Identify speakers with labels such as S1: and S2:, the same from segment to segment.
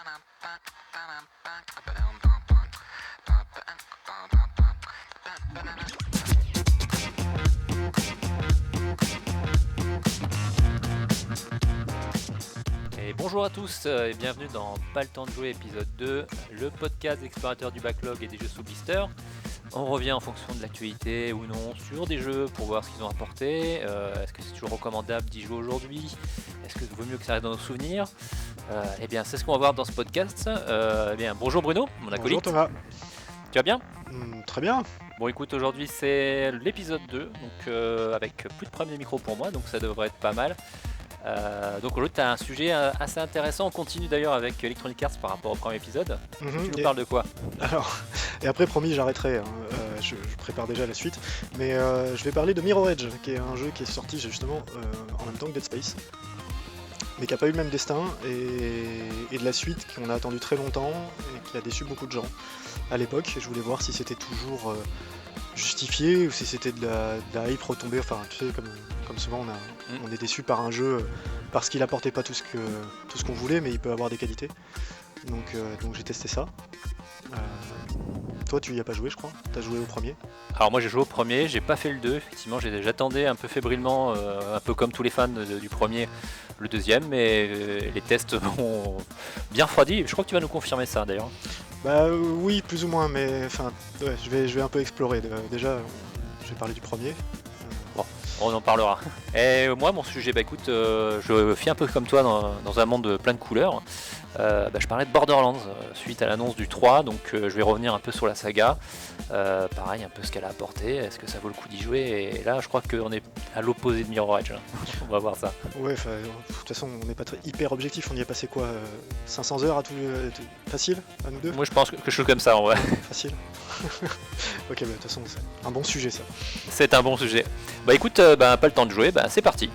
S1: Et bonjour à tous et bienvenue dans Pas le temps de jouer épisode 2, le podcast explorateur du backlog et des jeux sous blister. On revient en fonction de l'actualité ou non sur des jeux pour voir ce qu'ils ont apporté. Est-ce que c'est toujours recommandable d'y jouer aujourd'hui? Est-ce que vaut mieux que ça reste dans nos souvenirs? Eh bien, c'est ce qu'on va voir dans ce podcast. Bonjour Bruno, mon acolyte.
S2: Bonjour Thomas.
S1: Tu vas bien?
S2: Très bien.
S1: Bon, écoute, aujourd'hui c'est l'épisode 2, donc avec plus de premier micro pour moi, donc ça devrait être pas mal. Donc aujourd'hui tu as un sujet assez intéressant, on continue d'ailleurs avec Electronic Arts par rapport au premier épisode. Tu nous parles de quoi?
S2: Alors, et après promis j'arrêterai, je prépare déjà la suite, mais je vais parler de Mirror Edge, qui est un jeu qui est sorti justement en même temps que Dead Space, mais qui n'a pas eu le même destin, et de la suite qu'on a attendu très longtemps, et qui a déçu beaucoup de gens à l'époque, et je voulais voir si c'était toujours justifié, ou si c'était de la hype retombée, enfin tu sais, comme souvent on est déçu par un jeu parce qu'il apportait pas tout ce qu'on voulait, mais il peut avoir des qualités. Donc j'ai testé ça. Toi tu y as pas joué, je crois. T'as joué au premier.
S1: Alors moi j'ai joué au premier, j'ai pas fait le 2, effectivement j'attendais un peu fébrilement, un peu comme tous les fans du premier, le deuxième, mais les tests m'ont bien refroidi. Je crois que tu vas nous confirmer ça d'ailleurs.
S2: Bah oui, plus ou moins, mais enfin ouais, je vais un peu explorer. Déjà, je vais parler du premier.
S1: Bon, on en parlera. Et moi, mon sujet, écoute, je fais un peu comme toi dans un monde plein de couleurs. Je parlais de Borderlands suite à l'annonce du 3, donc je vais revenir un peu sur la saga. Pareil, un peu ce qu'elle a apporté, est-ce que ça vaut le coup d'y jouer? Et là, je crois qu'on est à l'opposé de Mirror Edge. On va voir ça.
S2: Ouais, de toute façon, on n'est pas hyper objectif. On y a passé quoi 500 heures à tout facile, à nous deux?
S1: Moi, je pense que quelque chose comme ça, en vrai.
S2: Facile. Ok, de toute façon, c'est un bon sujet, ça.
S1: C'est un bon sujet. Bah écoute, pas le temps de jouer, c'est parti.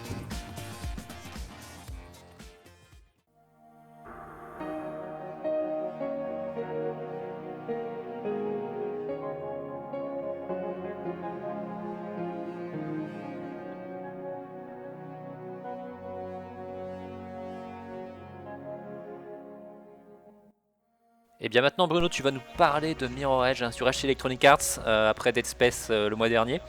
S1: Et bien maintenant Bruno, tu vas nous parler de Mirror Edge sur HC Electronic Arts après Dead Space le mois dernier.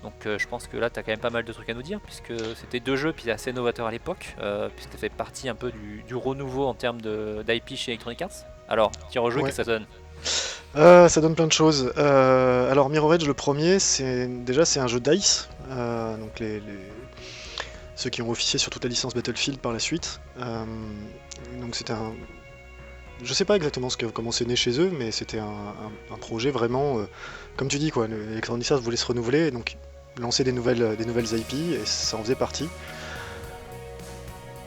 S1: Donc je pense que là tu as quand même pas mal de trucs à nous dire, puisque c'était deux jeux puis assez novateurs à l'époque, puisque ça fait partie un peu du renouveau en termes d'IP chez Electronic Arts. Alors, petit rejeu,
S2: Ouais.
S1: qu'est-ce que ça donne?
S2: Ça donne plein de choses. Alors Mirror Edge, le premier, c'est un jeu DICE, donc ceux qui ont officié sur toute la licence Battlefield par la suite. Donc c'était je sais pas exactement comment c'est né chez eux, mais c'était un projet vraiment, comme tu dis quoi. Electronic Arts voulait se renouveler, donc lancer des nouvelles IP, et ça en faisait partie.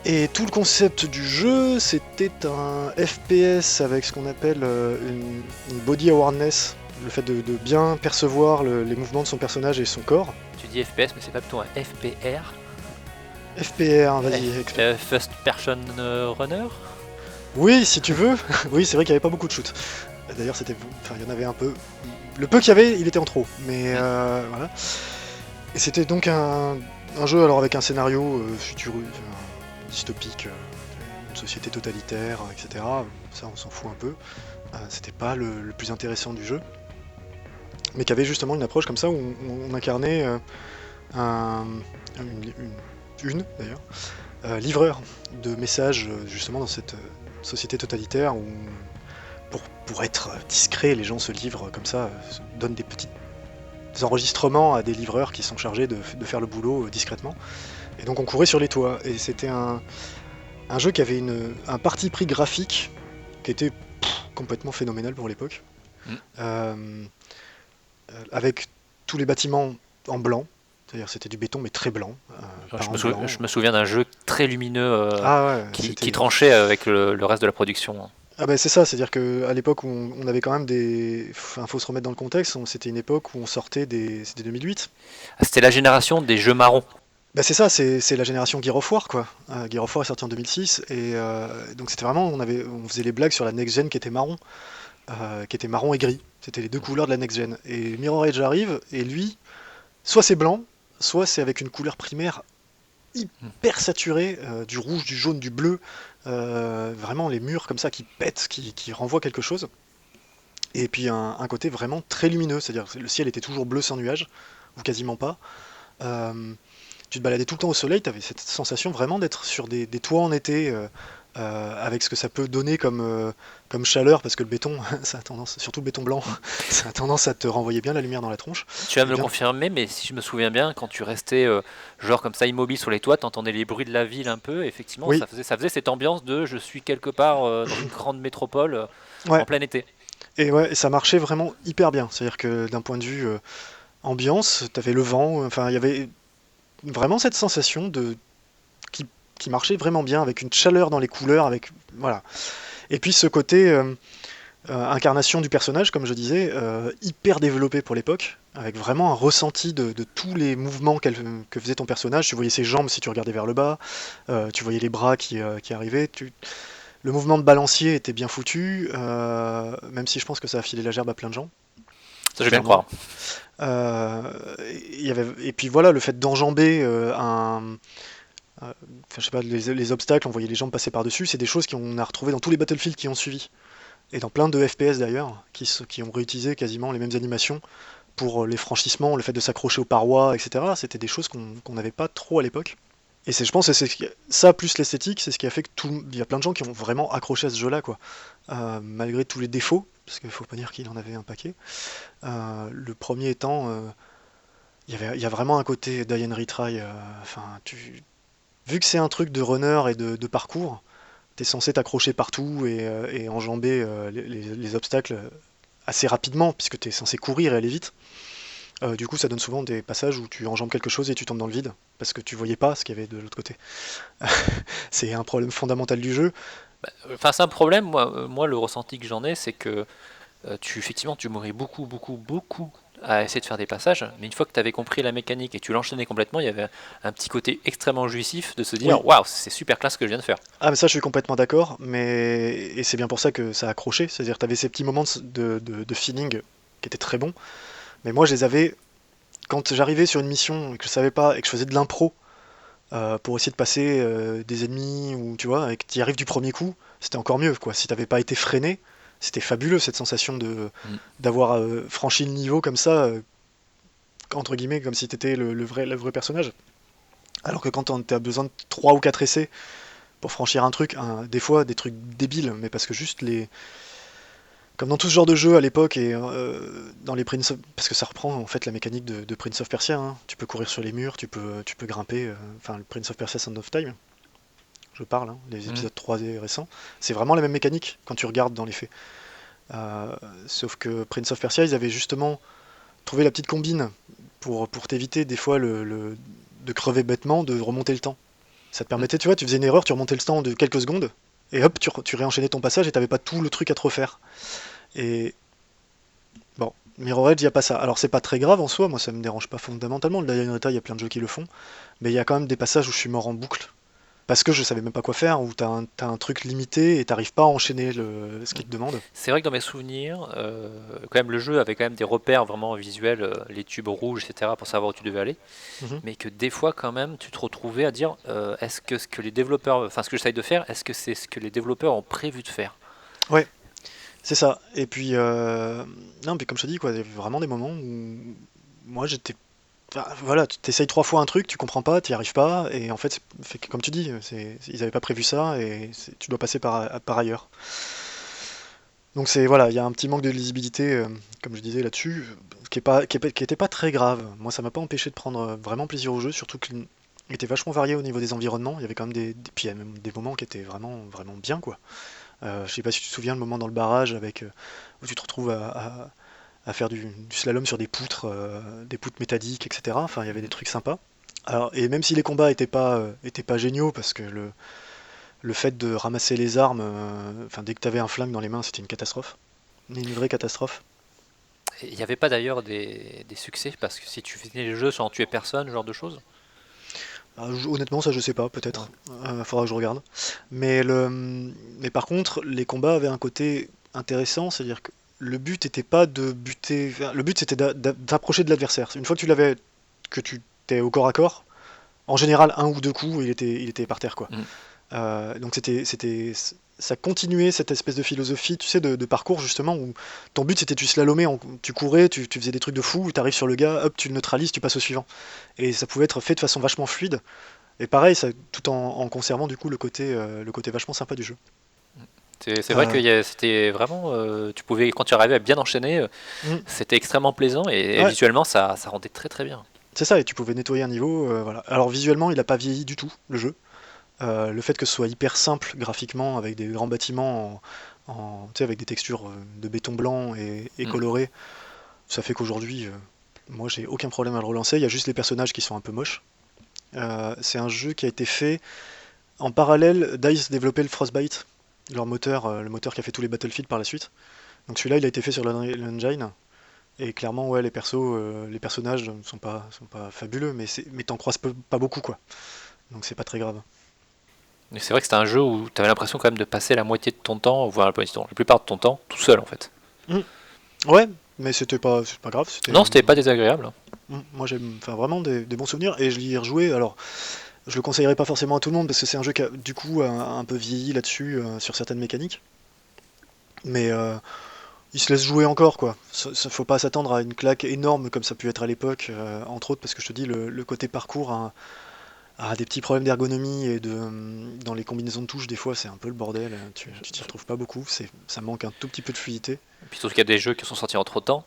S2: Et tout le concept du jeu, c'était un FPS avec ce qu'on appelle une body awareness, le fait de bien percevoir les mouvements de son personnage et son corps.
S1: Tu dis FPS, mais c'est pas plutôt un FPR?
S2: FPR, vas-y, explique.
S1: First Person Runner?
S2: Oui, si tu veux. Oui, c'est vrai qu'il n'y avait pas beaucoup de shoot. D'ailleurs, il y en avait un peu. Le peu qu'il y avait, il était en trop. Mais voilà. Et c'était donc un jeu alors avec un scénario dystopique, une société totalitaire, etc. Ça, on s'en fout un peu. C'était pas le plus intéressant du jeu. Mais qui avait justement une approche comme ça où on incarnait une d'ailleurs, livreur de messages justement dans cette société totalitaire où pour être discret, les gens se livrent comme ça, donnent des petits enregistrements à des livreurs qui sont chargés de faire le boulot discrètement. Et donc on courait sur les toits, et c'était un jeu qui avait un parti pris graphique qui était complètement phénoménal pour l'époque, avec tous les bâtiments en blanc. C'est-à-dire c'était du béton mais très blanc.
S1: Je me souviens d'un jeu très lumineux qui tranchait avec le reste de la production.
S2: Ah bah c'est ça, c'est-à-dire qu'à l'époque où on avait quand même faut se remettre dans le contexte, c'était une époque où on sortait c'était 2008.
S1: C'était la génération des jeux marrons.
S2: Bah c'est ça, c'est la génération Gear of War quoi. Gear of War est sorti en 2006, et donc c'était vraiment, on faisait les blagues sur la next-gen qui était marron et gris. C'était les deux couleurs de la next-gen. Et Mirror Edge arrive, et lui, soit c'est blanc, soit c'est avec une couleur primaire hyper saturée, du rouge, du jaune, du bleu, vraiment les murs comme ça qui pètent, qui renvoient quelque chose. Et puis un côté vraiment très lumineux, c'est-à-dire que le ciel était toujours bleu sans nuages, ou quasiment pas. Euh, Tu te baladais tout le temps au soleil, tu avais cette sensation vraiment d'être sur des toits en été, avec ce que ça peut donner comme chaleur, parce que le béton, ça a tendance, surtout le béton blanc, ça a tendance à te renvoyer bien la lumière dans la tronche.
S1: Tu vas me
S2: Et
S1: le
S2: bien,
S1: confirmer, mais si je me souviens bien, quand tu restais genre comme ça immobile sur les toits, t'entendais les bruits de la ville un peu. Effectivement,
S2: oui,
S1: ça faisait cette ambiance de je suis quelque part dans une grande métropole en
S2: ouais,
S1: plein été.
S2: et ouais, et ça marchait vraiment hyper bien. C'est-à-dire que d'un point de vue ambiance, t'avais le vent, enfin, il y avait vraiment cette sensation qui, qui marchait vraiment bien, avec une chaleur dans les couleurs, avec, voilà. Et puis ce côté incarnation du personnage, comme je disais, hyper développé pour l'époque, avec vraiment un ressenti de tous les mouvements que faisait ton personnage. Tu voyais ses jambes si tu regardais vers le bas, tu voyais les bras qui arrivaient. Le mouvement de balancier était bien foutu, même si je pense que ça a filé la gerbe à plein de gens,
S1: Ça, je veux bien le
S2: clairement.
S1: croire.
S2: Euh, et puis voilà, le fait d'enjamber enfin, je sais pas, les obstacles, on voyait les jambes passer par-dessus, c'est des choses qu'on a retrouvées dans tous les Battlefield qui ont suivi. Et dans plein de FPS d'ailleurs, qui ont réutilisé quasiment les mêmes animations pour les franchissements, le fait de s'accrocher aux parois, etc. C'était des choses qu'on n'avait pas trop à l'époque. Et je pense que ça plus l'esthétique, c'est ce qui a fait que il y a plein de gens qui ont vraiment accroché à ce jeu-là, quoi. Malgré tous les défauts, parce qu'il faut pas dire qu'il en avait un paquet. Le premier étant, il y a vraiment un côté die and retry. Enfin, vu que c'est un truc de runner et de parcours, t'es censé t'accrocher partout et enjamber les obstacles assez rapidement, puisque t'es censé courir et aller vite. Du coup, ça donne souvent des passages où tu enjambes quelque chose et tu tombes dans le vide, parce que tu voyais pas ce qu'il y avait de l'autre côté. C'est un problème fondamental du jeu.
S1: Enfin, c'est un problème. Moi, le ressenti que j'en ai, c'est que effectivement, tu mourais beaucoup, beaucoup, beaucoup à essayer de faire des passages, mais une fois que tu avais compris la mécanique et que tu l'enchaînais complètement, il y avait un petit côté extrêmement jouissif de se
S2: Oui,
S1: dire waouh, c'est super classe ce que je viens de faire.
S2: ah mais ça je suis complètement d'accord, mais et c'est bien pour ça que ça a accroché, c'est-à-dire t'avais ces petits moments de feeling qui étaient très bons, mais moi je les avais quand j'arrivais sur une mission et que je savais pas et que je faisais de l'impro pour essayer de passer des ennemis ou tu vois, et que tu y arrives du premier coup, c'était encore mieux quoi. Si t'avais pas été freiné, c'était fabuleux cette sensation de
S1: Mm.
S2: d'avoir franchi le niveau comme ça, entre guillemets, comme si t'étais le vrai personnage. Alors que quand t'as besoin de 3 ou 4 essais pour franchir un truc, des fois des trucs débiles, mais parce que juste les. Comme dans tout ce genre de jeu à l'époque et dans les parce que ça reprend en fait la mécanique de Prince of Persia, hein. Tu peux courir sur les murs, tu peux grimper, enfin le Prince of Persia Son of Time, je parle, hein, les
S1: Mm.
S2: épisodes 3D récents, c'est vraiment la même mécanique quand tu regardes dans les faits. Euh, Sauf que Prince of Persia, ils avaient justement trouvé la petite combine pour t'éviter des fois de crever bêtement, de remonter le temps. Ça te
S1: Mm.
S2: permettait, tu vois, tu faisais une erreur, tu remontais le temps de quelques secondes, et hop, tu réenchaînais ton passage et t'avais pas tout le truc à te refaire. Et bon, Mirror Edge, il n'y a pas ça. Alors c'est pas très grave en soi, moi ça me dérange pas fondamentalement. Le Bayonetta, il y a plein de jeux qui le font, mais il y a quand même des passages où je suis mort en boucle parce que je savais même pas quoi faire, où t'as un truc limité et t'arrives pas à enchaîner ce
S1: Mm.
S2: qu'il te demande.
S1: C'est vrai que dans mes souvenirs, quand même le jeu avait quand même des repères vraiment visuels, les tubes rouges, etc., pour savoir où tu devais aller,
S2: Mhm.
S1: mais que des fois quand même tu te retrouvais à dire est-ce que ce que les développeurs, enfin ce que j'essaye de faire, est-ce que c'est ce que les développeurs ont prévu de faire?
S2: Ouais, c'est ça. Et puis, non, mais comme je te dis, quoi, il y avait vraiment des moments où moi j'étais. Enfin, voilà, tu t'essayes 3 fois un truc, tu comprends pas, tu y arrives pas, et en fait, comme tu dis, ils avaient pas prévu ça, et tu dois passer par ailleurs. Donc c'est voilà, il y a un petit manque de lisibilité, comme je disais là-dessus, qui était pas très grave. Moi, ça m'a pas empêché de prendre vraiment plaisir au jeu, surtout qu'il était vachement varié au niveau des environnements. Il y avait quand même puis il y a même des moments qui étaient vraiment vraiment bien quoi. Je sais pas si tu te souviens le moment dans le barrage où tu te retrouves à faire du slalom sur des poutres métalliques, etc. Enfin, il y avait des trucs sympas. Alors, et même si les combats étaient pas géniaux, parce que le fait de ramasser les armes, enfin dès que tu avais un flingue dans les mains, c'était une catastrophe. Une vraie catastrophe.
S1: Il n'y avait pas d'ailleurs des succès, parce que si tu finis les jeux sans tuer personne, ce genre de choses.
S2: Honnêtement, ça je sais pas,
S1: Ouais.
S2: peut-être. Faudra que je regarde. Mais par contre, les combats avaient un côté intéressant, c'est-à-dire que le but n'était pas de buter. Enfin, le but c'était d'approcher de l'adversaire. Une fois que tu l'avais, que tu t'es au corps à corps, en général un ou deux coups, il était par terre quoi.
S1: Mm.
S2: Donc ça continuait cette espèce de philosophie, tu sais, de parcours justement, où ton but c'était tu slalomais, tu courais, tu faisais des trucs de fou, tu arrives sur le gars, hop, tu le neutralises, tu passes au suivant. Et ça pouvait être fait de façon vachement fluide. Et pareil, ça, tout en conservant du coup le côté vachement sympa du jeu.
S1: C'est vrai
S2: Euh,
S1: que c'était vraiment. Tu pouvais, quand tu arrivais à bien enchaîner,
S2: mm,
S1: c'était extrêmement plaisant et
S2: ouais,
S1: visuellement ça rendait très très bien.
S2: c'est ça, et tu pouvais nettoyer un niveau, voilà. Alors visuellement, il a pas vieilli du tout, le jeu. Le fait que ce soit hyper simple graphiquement, avec des grands bâtiments, tu sais, avec des textures de béton blanc et
S1: Mm.
S2: colorées, ça fait qu'aujourd'hui, moi j'ai aucun problème à le relancer. Il y a juste les personnages qui sont un peu moches. C'est un jeu qui a été fait en parallèle. DICE développait le Frostbite, leur moteur, le moteur qui a fait tous les Battlefield par la suite. Donc celui-là, il a été fait sur l'engine. Et clairement, ouais, les personnages sont pas fabuleux, mais t'en croises pas beaucoup, quoi. Donc c'est pas très grave.
S1: Et c'est vrai que c'était un jeu où tu avais l'impression quand même de passer la moitié de ton temps, voire la plupart de ton temps, tout seul en fait.
S2: Mm. Ouais, mais c'est pas grave.
S1: Non, c'était pas désagréable.
S2: Moi, j'ai enfin, vraiment des bons souvenirs et je l'y ai rejoué. Alors, je le conseillerais pas forcément à tout le monde parce que c'est un jeu qui a du coup un peu vieilli là-dessus sur certaines mécaniques. Mais il se laisse jouer encore, quoi. Faut pas s'attendre à une claque énorme comme ça a pu être à l'époque, entre autres parce que je te dis, le côté parcours a des petits problèmes d'ergonomie et dans les combinaisons de touches, des fois, c'est un peu le bordel. Tu t'y retrouves pas beaucoup. Ça manque un tout petit peu de fluidité.
S1: Et puis surtout qu'il y a des jeux qui sont sortis en trop de temps.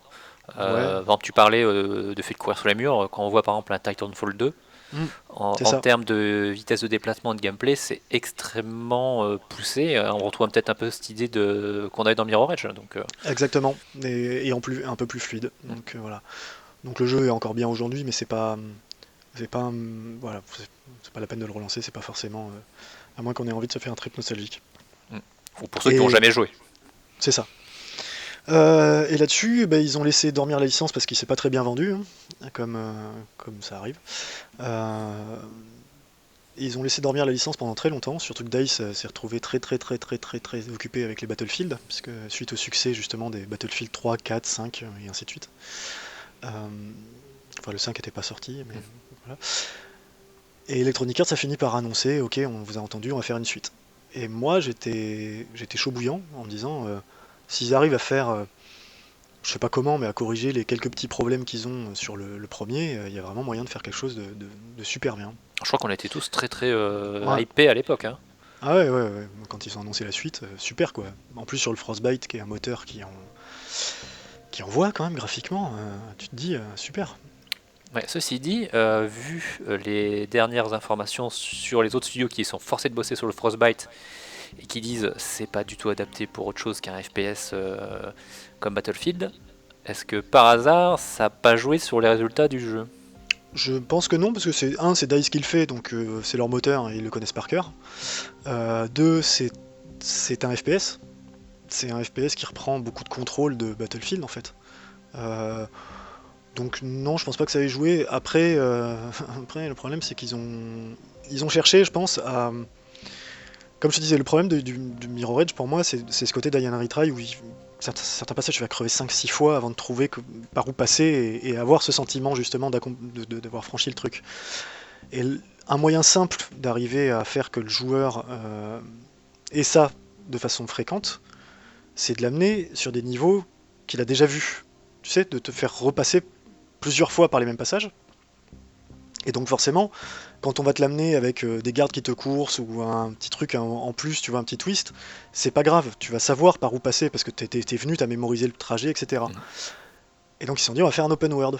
S2: Ouais,
S1: Par exemple, tu parlais de fait de courir sur les murs. Quand on voit par exemple un Titanfall 2,
S2: mm, c'est
S1: en
S2: ça.
S1: termes de vitesse de déplacement et de gameplay, c'est extrêmement poussé. On retrouve peut-être un peu cette idée qu'on avait dans Mirror Edge. Donc,
S2: Exactement. Et en plus, un peu plus fluide. Donc voilà. Donc le jeu est encore bien aujourd'hui, mais voilà, c'est pas la peine de le relancer, c'est pas forcément, à moins qu'on ait envie de se faire un trip nostalgique.
S1: ou pour ceux qui n'ont
S2: Et
S1: jamais joué.
S2: c'est ça. Et là-dessus, bah, ils ont laissé dormir la licence parce qu'il s'est pas très bien vendu, hein, comme ça arrive. Euh, Ils ont laissé dormir la licence pendant très longtemps, surtout que DICE s'est retrouvé très très très très très très occupé avec les Battlefield, puisque suite au succès justement des Battlefield 3, 4, 5 et ainsi de suite. Euh, enfin le 5 n'était pas sorti, mais voilà. Et Electronic Arts a fini par annoncer, ok, on vous a entendu, on va faire une suite. Et moi j'étais chaud bouillant en me disant, s'ils arrivent à faire, je sais pas comment, mais à corriger les quelques petits problèmes qu'ils ont sur le premier, il y a vraiment moyen de faire quelque chose de super bien.
S1: Je crois qu'on était tous très très
S2: Ouais.
S1: hypés à l'époque. Hein.
S2: Ah ouais, ouais, ouais. Quand ils ont annoncé la suite, super quoi. En plus sur le Frostbite, qui est un moteur qui envoie quand même graphiquement, tu te dis super.
S1: Ouais, ceci dit, vu les dernières informations sur les autres studios qui sont forcés de bosser sur le Frostbite et qui disent c'est pas du tout adapté pour autre chose qu'un FPS comme Battlefield, est-ce que par hasard ça n'a pas joué sur les résultats du jeu?
S2: Je pense que non, parce que c'est DICE qui le fait, donc c'est leur moteur, et ils le connaissent par cœur. Deux, c'est un FPS. C'est un FPS qui reprend beaucoup de contrôle de Battlefield en fait. Euh, donc non, je pense pas que ça ait joué. Après, après le problème c'est qu'ils ont cherché, je pense, à. Comme je te disais, le problème du Mirror Edge pour moi, c'est ce côté d'Ian Retry où certains passages tu vas crever 5-6 fois avant de trouver par où passer et avoir ce sentiment justement d'avoir franchi le truc. Et un moyen simple d'arriver à faire que le joueur ait ça de façon fréquente, c'est de l'amener sur des niveaux qu'il a déjà vus. Tu sais, de te faire repasser plusieurs fois par les mêmes passages. Et donc forcément, quand on va te l'amener avec des gardes qui te coursent ou un petit truc en plus, tu vois, un petit twist, c'est pas grave, tu vas savoir par où passer parce que t'es venu, t'as mémorisé le trajet, etc. Et donc ils se sont dit, on va faire un open world.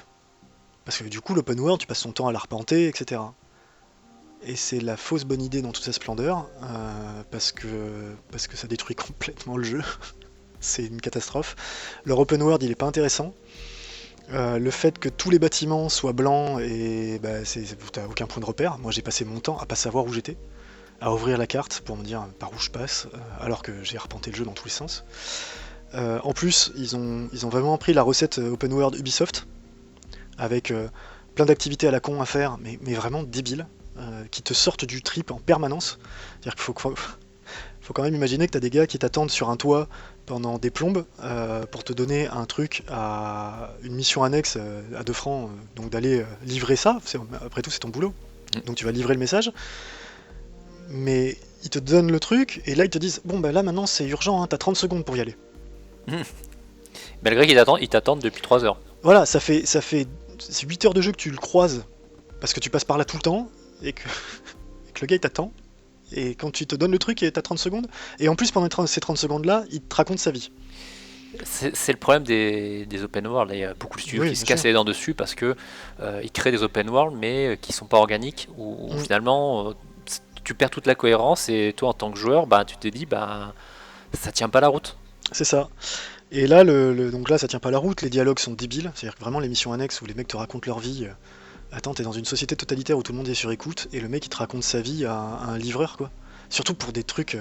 S2: Parce que du coup, l'open world, tu passes ton temps à l'arpenter, etc. Et c'est la fausse bonne idée dans toute sa splendeur, parce que ça détruit complètement le jeu. C'est une catastrophe. Leur open world, il est pas intéressant. Le fait que tous les bâtiments soient blancs et bah, t'as aucun point de repère. Moi j'ai passé mon temps à pas savoir où j'étais, à ouvrir la carte pour me dire par où je passe, alors que j'ai arpenté le jeu dans tous les sens. En plus, ils ont vraiment pris la recette open world Ubisoft, avec plein d'activités à la con à faire, mais vraiment débiles, qui te sortent du trip en permanence. C'est-à-dire qu'il faut quand même imaginer que t'as des gars qui t'attendent sur un toit pendant des plombes pour te donner un truc à une mission annexe à 2 francs, donc d'aller livrer ça. Après tout, c'est ton boulot. Donc tu vas livrer le message. Mais ils te donnent le truc, et là ils te disent bon bah là maintenant c'est urgent, hein, t'as 30 secondes pour y aller.
S1: Malgré qu'ils t'attendent depuis 3 heures.
S2: Voilà, c'est 8 heures de jeu que tu le croises, parce que tu passes par là tout le temps, et que, et que le gars il t'attend, et quand tu te donnes le truc et t'as 30 secondes, et en plus pendant ces 30 secondes là, il te raconte sa vie.
S1: C'est le problème des open world. Il y a beaucoup de studios
S2: Oui,
S1: qui se
S2: bien
S1: cassent
S2: sûr.
S1: les dents dessus parce que ils créent des open world mais qui sont pas organiques où finalement tu perds toute la cohérence et toi en tant que joueur bah, tu te dis bah ça tient pas la route.
S2: C'est ça. Et là, donc là, ça tient pas la route, les dialogues sont débiles, c'est-à-dire que vraiment les missions annexes où les mecs te racontent leur vie. Attends, t'es dans une société totalitaire où tout le monde est sur écoute, et le mec il te raconte sa vie à un livreur, quoi. Surtout pour des trucs,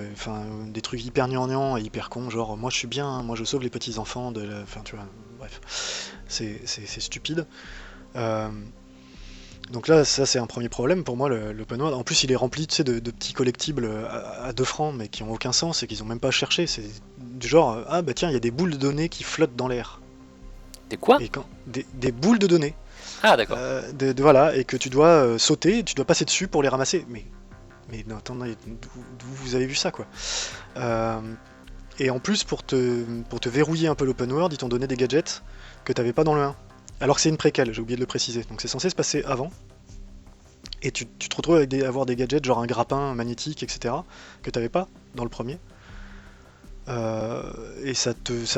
S2: des trucs hyper gnangnans et hyper cons, genre moi je suis bien, moi je sauve les petits enfants de la. Enfin, tu vois, bref, c'est stupide. Euh, donc là, ça c'est un premier problème pour moi, l'open world. En plus, il est rempli, tu sais, de petits collectibles à 2 francs, mais qui ont aucun sens et qu'ils ont même pas cherché. C'est du genre, ah bah tiens, il y a des boules de données qui flottent dans l'air.
S1: Des quoi?
S2: Et quand des boules de données,
S1: Ah d'accord.
S2: voilà, et que tu dois sauter, tu dois passer dessus pour les ramasser. Mais non, attendez, d'où vous avez vu ça, quoi. Euh, et en plus, pour te verrouiller un peu l'open world, ils t'ont donné des gadgets que t'avais pas dans le 1. Alors que c'est une préquelle, j'ai oublié de le préciser. Donc c'est censé se passer avant. Et tu te retrouves avec avoir des gadgets, genre un grappin magnétique, etc., que t'avais pas dans le premier. Et ça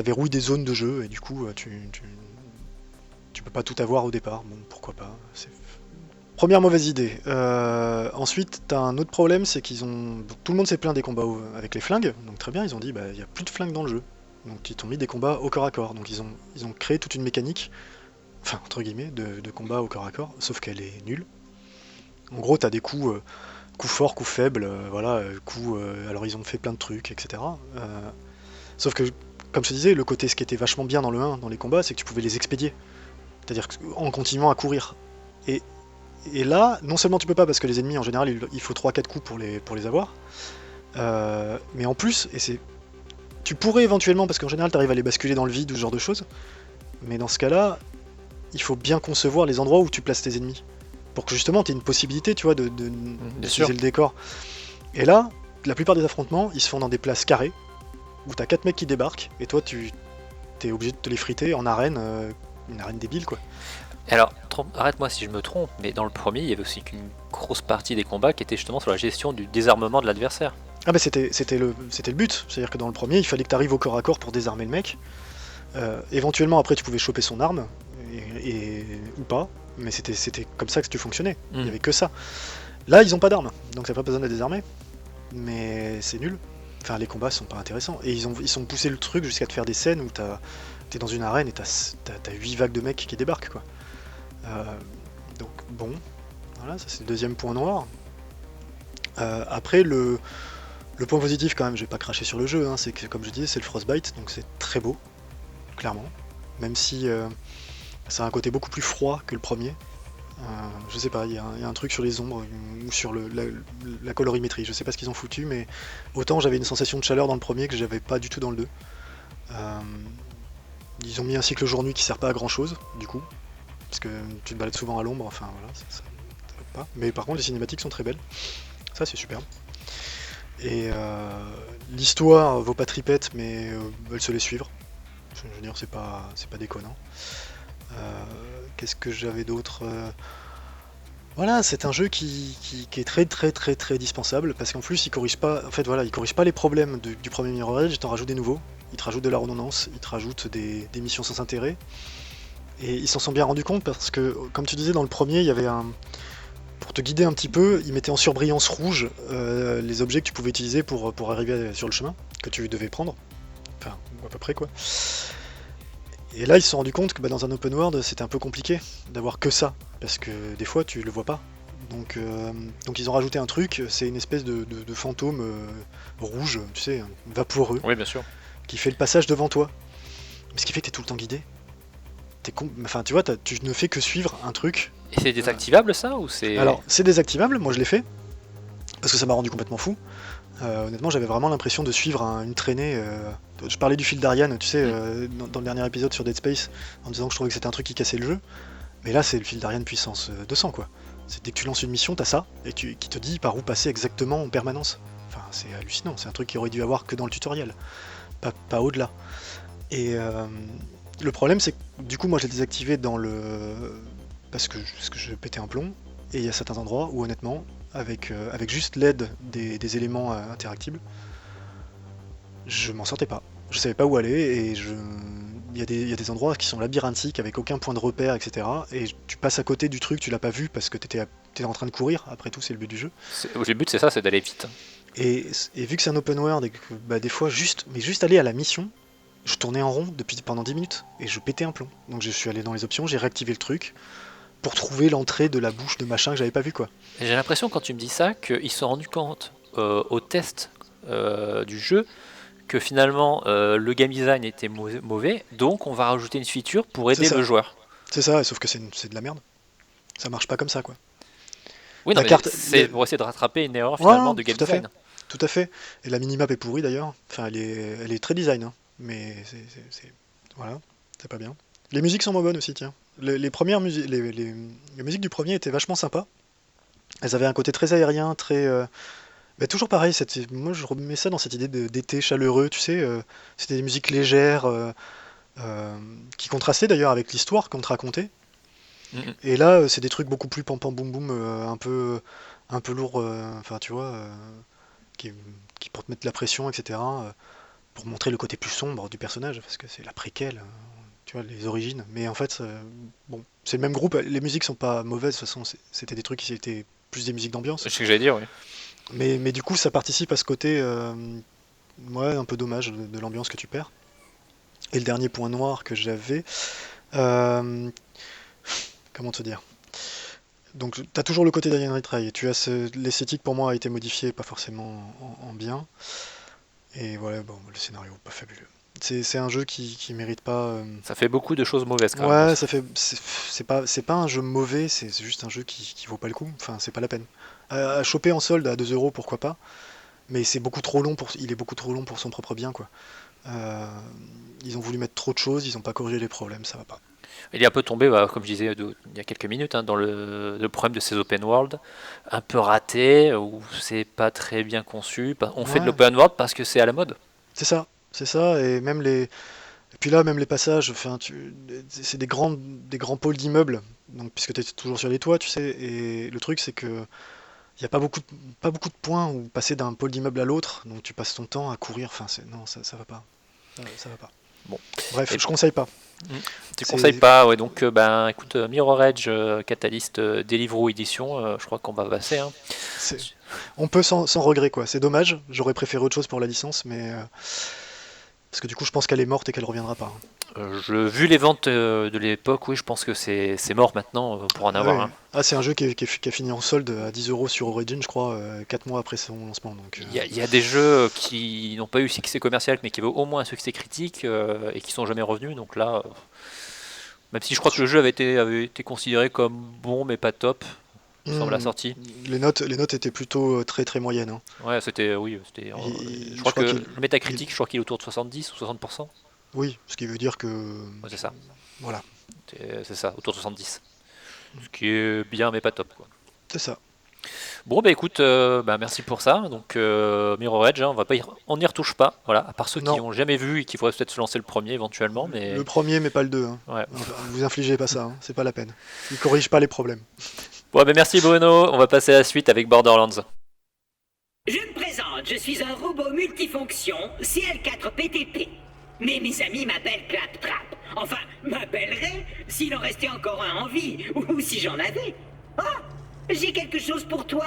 S2: verrouille des zones de jeu, et du coup, tu peux pas tout avoir au départ. Bon, pourquoi pas. Première mauvaise idée. Ensuite, t'as un autre problème, c'est qu'ils ont. Tout le monde s'est plaint des combats avec les flingues, donc très bien, ils ont dit bah il y a plus de flingues dans le jeu. Donc ils t'ont mis des combats au corps à corps. Donc ils ont créé toute une mécanique, enfin entre guillemets, de combat au corps à corps, sauf qu'elle est nulle. En gros, t'as des coups forts, coups faibles, voilà, coups. Alors ils ont fait plein de trucs, etc. Sauf que, comme je te disais, ce qui était vachement bien dans le 1, dans les combats, c'est que tu pouvais les expédier. C'est-à-dire en continuant à courir. Et là, non seulement tu peux pas parce que les ennemis en général il faut 3-4 coups pour les avoir, mais en plus, tu pourrais éventuellement, parce qu'en général tu arrives à les basculer dans le vide ou ce genre de choses, mais dans ce cas-là, il faut bien concevoir les endroits où tu places tes ennemis. Pour que justement tu aies une possibilité, tu vois, d'utiliser le décor. Et là, la plupart des affrontements, ils se font dans des places carrées, où t'as 4 mecs qui débarquent, et toi tu t'es obligé de te les friter en arène, une arène débile, quoi.
S1: Alors, arrête-moi si je me trompe, mais dans le premier, il y avait aussi qu'une grosse partie des combats qui était justement sur la gestion du désarmement de l'adversaire.
S2: Ah bah c'était le but, c'est-à-dire que dans le premier, il fallait que tu arrives au corps à corps pour désarmer le mec. Éventuellement, après, tu pouvais choper son arme, ou pas, mais c'était comme ça que tu fonctionnais. Il y avait que ça. Là, ils ont pas d'armes, donc t'as pas besoin de la désarmer. Mais c'est nul. Enfin, les combats sont pas intéressants. Et ils sont poussé le truc jusqu'à te faire des scènes où t'es dans une arène et t'as 8 vagues de mecs qui débarquent, quoi. Donc bon, voilà, ça c'est le deuxième point noir. Après, le point positif quand même, je vais pas cracher sur le jeu, hein, c'est que comme je disais, c'est le Frostbite, donc c'est très beau, clairement. Même si ça a un côté beaucoup plus froid que le premier. Je sais pas, il y a un truc sur les ombres ou sur la colorimétrie, je sais pas ce qu'ils ont foutu, mais autant j'avais une sensation de chaleur dans le premier que j'avais pas du tout dans le 2. Ils ont mis un cycle jour-nuit qui sert pas à grand chose, du coup, parce que tu te balades souvent à l'ombre, enfin voilà, ça pas. Mais par contre les cinématiques sont très belles, ça c'est superbe. Et l'histoire vaut pas tripette, mais elle se laisse suivre. Je veux dire, c'est pas déconnant. Qu'est-ce que j'avais d'autre Voilà, c'est un jeu qui est très très très très dispensable, parce qu'en plus il corrige pas, en fait voilà, il corrige pas les problèmes du premier Mirror Edge, il t'en rajoute des nouveaux, il te rajoute de la redondance, il te rajoute des missions sans intérêt. Et ils s'en sont bien rendus compte parce que, comme tu disais, dans le premier, il y avait pour te guider un petit peu, ils mettaient en surbrillance rouge les objets que tu pouvais utiliser pour arriver sur le chemin que tu devais prendre. Enfin, à peu près, quoi. Et là, ils se sont rendus compte que dans un open world, c'était un peu compliqué d'avoir que ça, parce que des fois, tu le vois pas. Donc ils ont rajouté un truc, c'est une espèce de fantôme rouge, tu sais, vaporeux,
S1: Oui, bien sûr.
S2: qui fait le passage devant toi. Mais ce qui fait que t'es tout le temps guidé. Enfin, tu vois, tu ne fais que suivre un truc.
S1: Et c'est désactivable ça ou c'est...
S2: Alors, c'est désactivable, moi je l'ai fait, parce que ça m'a rendu complètement fou. Honnêtement, j'avais vraiment l'impression de suivre une traînée. Je parlais du fil d'Ariane, tu sais, dans le dernier épisode sur Dead Space, en disant que je trouvais que c'était un truc qui cassait le jeu. Mais là, c'est le fil d'Ariane puissance 200, quoi. C'est dès que tu lances une mission, t'as ça, et qui te dit par où passer exactement en permanence. Enfin, c'est hallucinant, c'est un truc qui aurait dû avoir que dans le tutoriel, pas au-delà. Et le problème, c'est que du coup, moi, je l'ai désactivé parce que je pétais un plomb, et il y a certains endroits où, honnêtement, avec juste l'aide des éléments interactibles, je m'en sortais pas. Je savais pas où aller, et il y a des endroits qui sont labyrinthiques, avec aucun point de repère, etc. Et tu passes à côté du truc, tu l'as pas vu parce que t'étais en train de courir, après tout, c'est le but du jeu.
S1: Le but, c'est ça, c'est d'aller vite.
S2: Et vu que c'est un open world, et que des fois, juste aller à la mission, je tournais en rond pendant 10 minutes, et je pétais un plomb. Donc je suis allé dans les options, j'ai réactivé le truc, pour trouver l'entrée de la bouche de machin que j'avais pas vu, quoi.
S1: Et j'ai l'impression, quand tu me dis ça, qu'ils se sont rendus compte au test du jeu que finalement le game design était mauvais, donc on va rajouter une feature pour aider le joueur.
S2: C'est ça, sauf que c'est de la merde. Ça marche pas comme ça, quoi.
S1: Oui, non, c'est pour essayer de rattraper une erreur finalement de game design.
S2: Tout à fait. Et la minimap est pourrie d'ailleurs. Enfin, elle est très design, hein. Mais voilà, c'est pas bien. Les musiques sont moins bonnes aussi, tiens. Les premières musiques, les musiques du premier étaient vachement sympas. Elles avaient un côté très aérien, très. Toujours pareil, moi je remets ça dans cette idée d'été chaleureux, tu sais. C'était des musiques légères, qui contrastaient d'ailleurs avec l'histoire qu'on te racontait.
S1: Mhm.
S2: Et là, c'est des trucs beaucoup plus pam pam boum boum, un peu lourd, enfin tu vois, qui, pour te mettre de la pression, etc. Pour montrer le côté plus sombre du personnage, parce que c'est la préquelle, tu vois, les origines. Mais en fait, bon, c'est le même groupe. Les musiques sont pas mauvaises, de toute façon, c'était des trucs qui étaient plus des musiques d'ambiance.
S1: C'est ce que j'allais dire, oui.
S2: Mais du coup, ça participe à ce côté, un peu dommage de l'ambiance que tu perds. Et le dernier point noir que j'avais, euh, comment te dire? Donc, tu as toujours le côté d'Alien Retry. L'esthétique pour moi a été modifiée, pas forcément en bien. Et voilà, bon, le scénario, pas fabuleux. C'est un jeu qui mérite pas.
S1: Ça fait beaucoup de choses mauvaises quand même.
S2: Ouais, c'est pas un jeu mauvais, c'est juste un jeu qui vaut pas le coup. Enfin, c'est pas la peine. À choper en solde à 2 €, pourquoi pas. Mais c'est beaucoup trop long il est beaucoup trop long pour son propre bien, quoi. Euh, Ils ont voulu mettre trop de choses, ils ont pas corrigé les problèmes, ça va pas.
S1: Il est un peu tombé, comme je disais il y a quelques minutes, dans le problème de ces open world, un peu raté, où c'est pas très bien conçu. On fait de
S2: Ouais,
S1: l'open world parce que c'est à la mode.
S2: c'est ça, et même et puis là, même les passages, enfin, c'est des grands pôles d'immeubles, donc puisque tu es toujours sur les toits, tu sais, et le truc c'est que il y a pas beaucoup de points où passer d'un pôle d'immeuble à l'autre, donc tu passes ton temps à courir, enfin, non, ça va pas. Ça va pas.
S1: Bon.
S2: Bref,
S1: Et
S2: je conseille pas.
S1: tu
S2: C'est-
S1: conseilles pas, ouais, donc écoute, Mirror Edge, Catalyst, Deliveroo édition, je crois qu'on va passer. Hein.
S2: On peut sans regret, quoi. C'est dommage, j'aurais préféré autre chose pour la licence, mais parce que du coup, je pense qu'elle est morte et qu'elle reviendra pas, hein.
S1: Vu les ventes de l'époque, oui, je pense que c'est mort maintenant pour en avoir
S2: Ouais.
S1: un.
S2: Ah, c'est un jeu qui a fini en solde à 10 € sur Origin, je crois, 4 mois après son lancement. Donc,
S1: Il y a des jeux qui n'ont pas eu succès commercial, mais qui vaut au moins un succès critique et qui sont jamais revenus. Donc là, même si je crois que le jeu avait été considéré comme bon, mais pas top, il me semble, à la sortie.
S2: les notes étaient plutôt très très moyennes, hein.
S1: Ouais, c'était. Oui, c'était. Je crois que le Metacritic, je crois qu'il est autour de 70 ou 60%.
S2: Oui, ce qui veut dire que.
S1: Ouais, c'est ça.
S2: Voilà,
S1: C'est ça, autour de 70. Ce qui est bien, mais pas top, quoi.
S2: c'est ça.
S1: Bon, écoute, merci pour ça. Donc, Mirror Edge, hein, on n'y retouche pas. Voilà, à part ceux qui
S2: Non.
S1: n'ont jamais vu et qui pourraient peut-être se lancer le premier éventuellement. Mais...
S2: Le premier, mais pas le 2, hein.
S1: Ouais.
S2: Vous infligez pas ça, hein. C'est pas la peine. Il corrige pas les problèmes.
S1: Bon, merci Bruno. On va passer à la suite avec Borderlands.
S3: Je me présente, je suis un robot multifonction CL4PTP. Mais mes amis m'appellent Claptrap. Enfin, m'appelleraient s'il en restait encore un en vie, ou si j'en avais. Ah, j'ai quelque chose pour toi.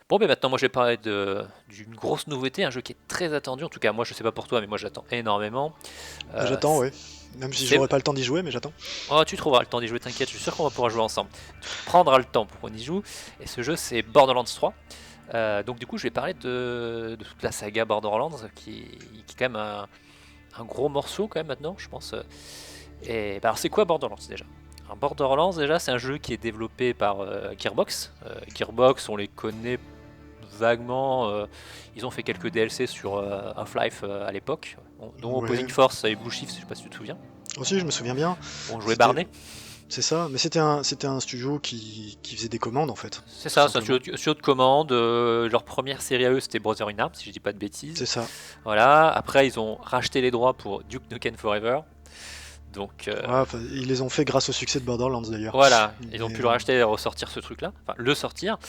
S1: Bon, maintenant, moi, je vais parler d'une grosse nouveauté, un jeu qui est très attendu. En tout cas, moi, je sais pas pour toi, mais moi, j'attends énormément.
S2: J'attends, oui. Même si j'aurai pas le temps d'y jouer, mais j'attends.
S1: Oh, tu trouveras le temps d'y jouer, t'inquiète, je suis sûr qu'on va pouvoir jouer ensemble. Tu prendras le temps pour qu'on y joue. Et ce jeu, c'est Borderlands 3. Donc du coup, je vais parler de toute la saga Borderlands, qui est quand même un gros morceau quand même maintenant, je pense. Et alors, c'est quoi Borderlands déjà? Alors, Borderlands déjà, c'est un jeu qui est développé par Gearbox. Gearbox, on les connaît vaguement. Ils ont fait quelques DLC sur Half-Life à l'époque, dont
S2: Ouais.
S1: Opposing Force et Blue Shift, je sais pas si tu te souviens.
S2: Aussi, je me souviens bien.
S1: On jouait Barney.
S2: C'est ça, mais c'était un studio qui faisait des commandes en fait.
S1: C'est ça, c'est un
S2: Simplement.
S1: studio de commande. Leur première série à eux, c'était Brother in Arms, si je dis pas de bêtises.
S2: C'est ça.
S1: Voilà. Après, ils ont racheté les droits pour Duke Nukem Forever. Donc
S2: Ouais, enfin, ils les ont fait grâce au succès de Borderlands d'ailleurs.
S1: voilà, ils ont
S2: Mais,
S1: pu le racheter et ressortir ce truc-là, enfin le sortir.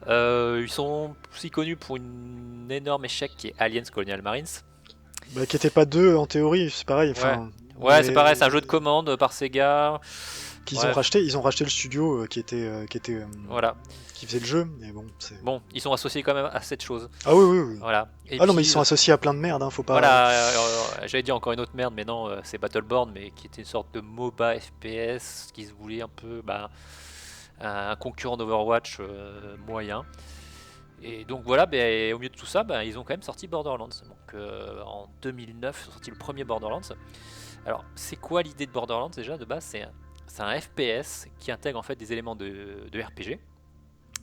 S1: Ils sont aussi connus pour une énorme échec qui est Aliens Colonial Marines.
S2: bah, qui était pas deux en théorie, c'est pareil. Enfin,
S1: Ouais, c'est
S2: mais
S1: pareil, c'est un jeu de commande par Sega.
S2: qu'ils ont
S1: Bref,
S2: racheté, ils ont racheté le studio
S1: voilà.
S2: qui faisait le jeu. Mais bon, c'est.
S1: Bon, ils sont associés quand même à cette chose.
S2: Ah oui, oui, oui.
S1: Voilà. Et
S2: Ah non, mais
S1: puis,
S2: ils sont associés à plein de merde, hein, faut pas.
S1: voilà, j'allais dire encore une autre merde, mais non, c'est Battleborn, mais qui était une sorte de MOBA FPS qui se voulait un peu un concurrent d'Overwatch moyen. Et donc voilà, au milieu de tout ça, ils ont quand même sorti Borderlands. Donc en 2009, ils ont sorti le premier Borderlands. Alors, c'est quoi l'idée de Borderlands déjà de base? C'est un FPS qui intègre en fait des éléments de RPG,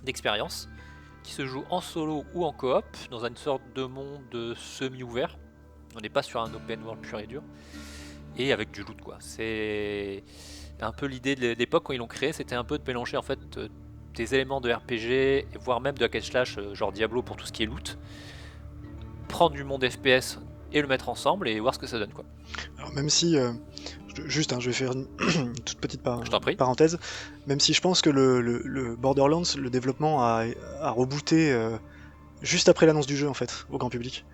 S1: d'expérience, qui se joue en solo ou en coop, dans une sorte de monde semi-ouvert. On n'est pas sur un open world pur et dur. Et avec du loot, quoi. C'est un peu l'idée de l'époque quand ils l'ont créé, c'était un peu de mélanger en fait des éléments de RPG, voire même de hack and slash, genre Diablo pour tout ce qui est loot, prendre du monde FPS et le mettre ensemble et voir ce que ça donne, quoi.
S2: Alors, même si. Juste, hein, je vais faire une toute petite
S1: Je t'en prie.
S2: parenthèse. Même si je pense que le Borderlands, le développement a rebooté juste après l'annonce du jeu en fait, au grand public.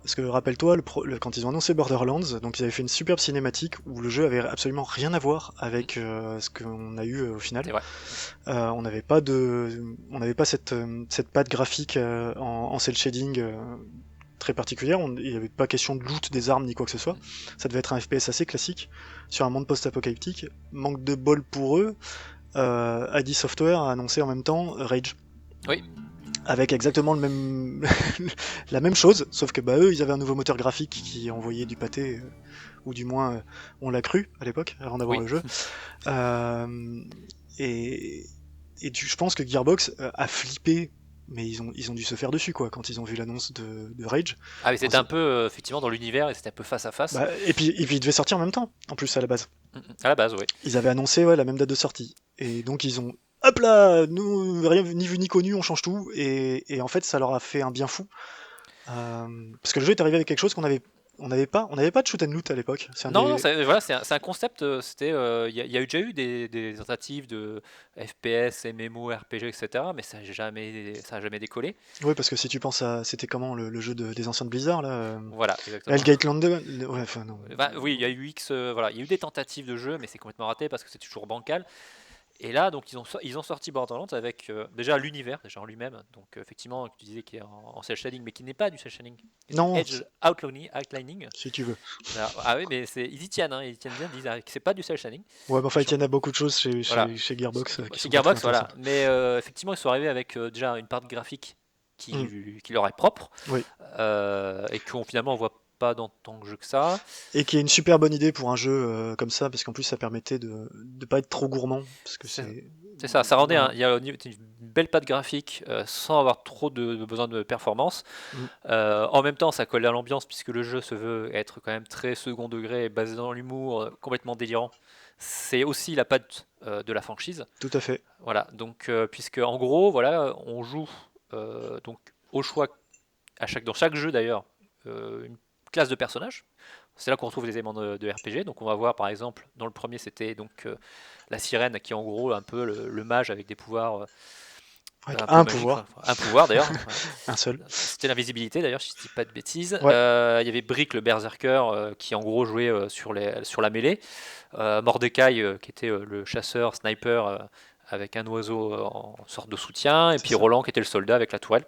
S2: Parce que rappelle-toi, quand ils ont annoncé Borderlands, donc ils avaient fait une superbe cinématique où le jeu avait absolument rien à voir avec ce qu'on a eu au final.
S1: C'est vrai.
S2: On n'avait pas cette patte graphique en cel shading très particulière. Il n'y avait pas question de loot des armes ni quoi que ce soit. Ça devait être un FPS assez classique sur un monde post-apocalyptique. Manque de bol pour eux. ID Software a annoncé en même temps Rage.
S1: Oui.
S2: Avec exactement la même chose, sauf que eux, ils avaient un nouveau moteur graphique qui envoyait du pâté, ou du moins on l'a cru à l'époque, avant d'avoir le jeu. Je pense que Gearbox a flippé, mais ils ont dû se faire dessus quoi quand ils ont vu l'annonce de Rage.
S1: Ah mais c'était un peu effectivement dans l'univers et c'était un peu face à face.
S2: Et puis il devait sortir en même temps, en plus à la base.
S1: À la base, oui.
S2: Ils avaient annoncé la même date de sortie, et donc ils ont hop là, nous, rien ni vu ni connu, on change tout, et en fait ça leur a fait un bien fou. Parce que le jeu est arrivé avec quelque chose on n'avait pas de shoot and loot à l'époque.
S1: Non, c'est un concept, il y a déjà eu des tentatives de FPS, MMO, RPG, etc., mais ça n'a jamais décollé.
S2: Oui, parce que si tu penses c'était comment le jeu des anciens de Blizzard là
S1: Voilà, exactement.
S2: Hellgate Land 2, ouais, enfin non.
S1: Oui, il y a eu il y a eu des tentatives de jeu, mais c'est complètement raté parce que c'est toujours bancal. Et là, donc, ils ont sorti Borderlands avec déjà l'univers, déjà en lui-même. Donc, effectivement, tu disais qu'il est en cel shading, mais qui n'est pas du cel shading.
S2: Non,
S1: Edge Outlining.
S2: si tu veux.
S1: Ah oui, mais ils y tiennent, ils tiennent bien, ils disent que c'est pas du cel shading.
S2: Ouais, mais enfin, il y en a beaucoup de choses chez
S1: Voilà.
S2: Gearbox.
S1: Chez Gearbox, voilà. Mais effectivement, ils sont arrivés avec déjà une part graphique qui leur est propre.
S2: Oui.
S1: Et qu'on finalement on voit pas dans tant de jeux que ça.
S2: Et qui est une super bonne idée pour un jeu comme ça, parce qu'en plus ça permettait de pas être trop gourmand. Parce que
S1: c'est ça, ça rendait il y a une belle patte graphique sans avoir trop de besoin de performance. En même temps, ça colle à l'ambiance puisque le jeu se veut être quand même très second degré, basé dans l'humour, complètement délirant. C'est aussi la patte de la franchise.
S2: Tout à fait.
S1: Voilà, donc puisque en gros, voilà, on joue donc au choix dans chaque jeu d'ailleurs une classe de personnages. C'est là qu'on retrouve les éléments de RPG. Donc on va voir par exemple dans le premier c'était donc la sirène qui est en gros un peu le mage avec des pouvoirs.
S2: Un pouvoir.
S1: Un pouvoir d'ailleurs.
S2: Un seul.
S1: C'était l'invisibilité d'ailleurs, si je dis pas de bêtises.
S2: Ouais.
S1: Il y avait Brick le berserker qui en gros jouait sur la mêlée. Mordecai qui était le chasseur sniper avec un oiseau en sorte de soutien. Et puis Roland qui était le soldat avec la tourelle.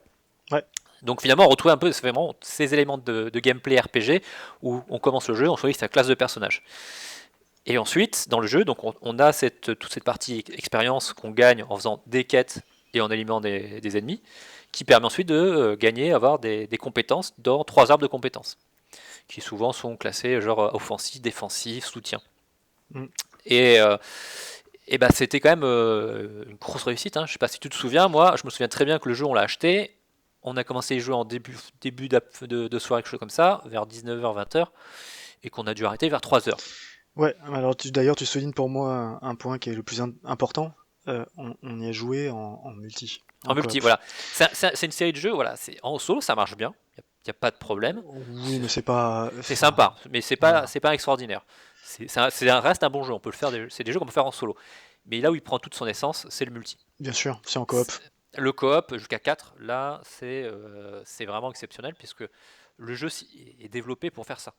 S2: Ouais.
S1: Donc finalement on retrouve un peu vraiment ces éléments de gameplay RPG où on commence le jeu, on choisit sa classe de personnage. Et ensuite dans le jeu donc on a toute cette partie expérience qu'on gagne en faisant des quêtes et en éliminant des ennemis, qui permet ensuite de avoir des compétences dans 3 arbres de compétences, qui souvent sont classés genre offensif, défensif, soutien. Et c'était quand même une grosse réussite. Je sais pas si tu te souviens, moi je me souviens très bien que le jeu on l'a acheté, on a commencé à y jouer en début de soirée, quelque chose comme ça, vers 19h, 20h, et qu'on a dû arrêter vers 3h.
S2: Ouais, alors d'ailleurs, tu soulignes pour moi un point qui est le plus important. On y a joué en multi,
S1: En
S2: en
S1: multi,
S2: coop.
S1: voilà. C'est une série de jeux, voilà. En solo, ça marche bien. Il n'y a pas de problème.
S2: Oui, mais c'est pas.
S1: C'est
S2: Enfin,
S1: sympa, mais
S2: voilà.
S1: c'est pas extraordinaire. Reste un bon jeu. On peut le faire. C'est des jeux qu'on peut faire en solo. Mais là où il prend toute son essence, c'est le multi.
S2: Bien sûr, c'est en coop.
S1: Le coop jusqu'à 4, là, c'est vraiment exceptionnel puisque le jeu est développé pour faire ça.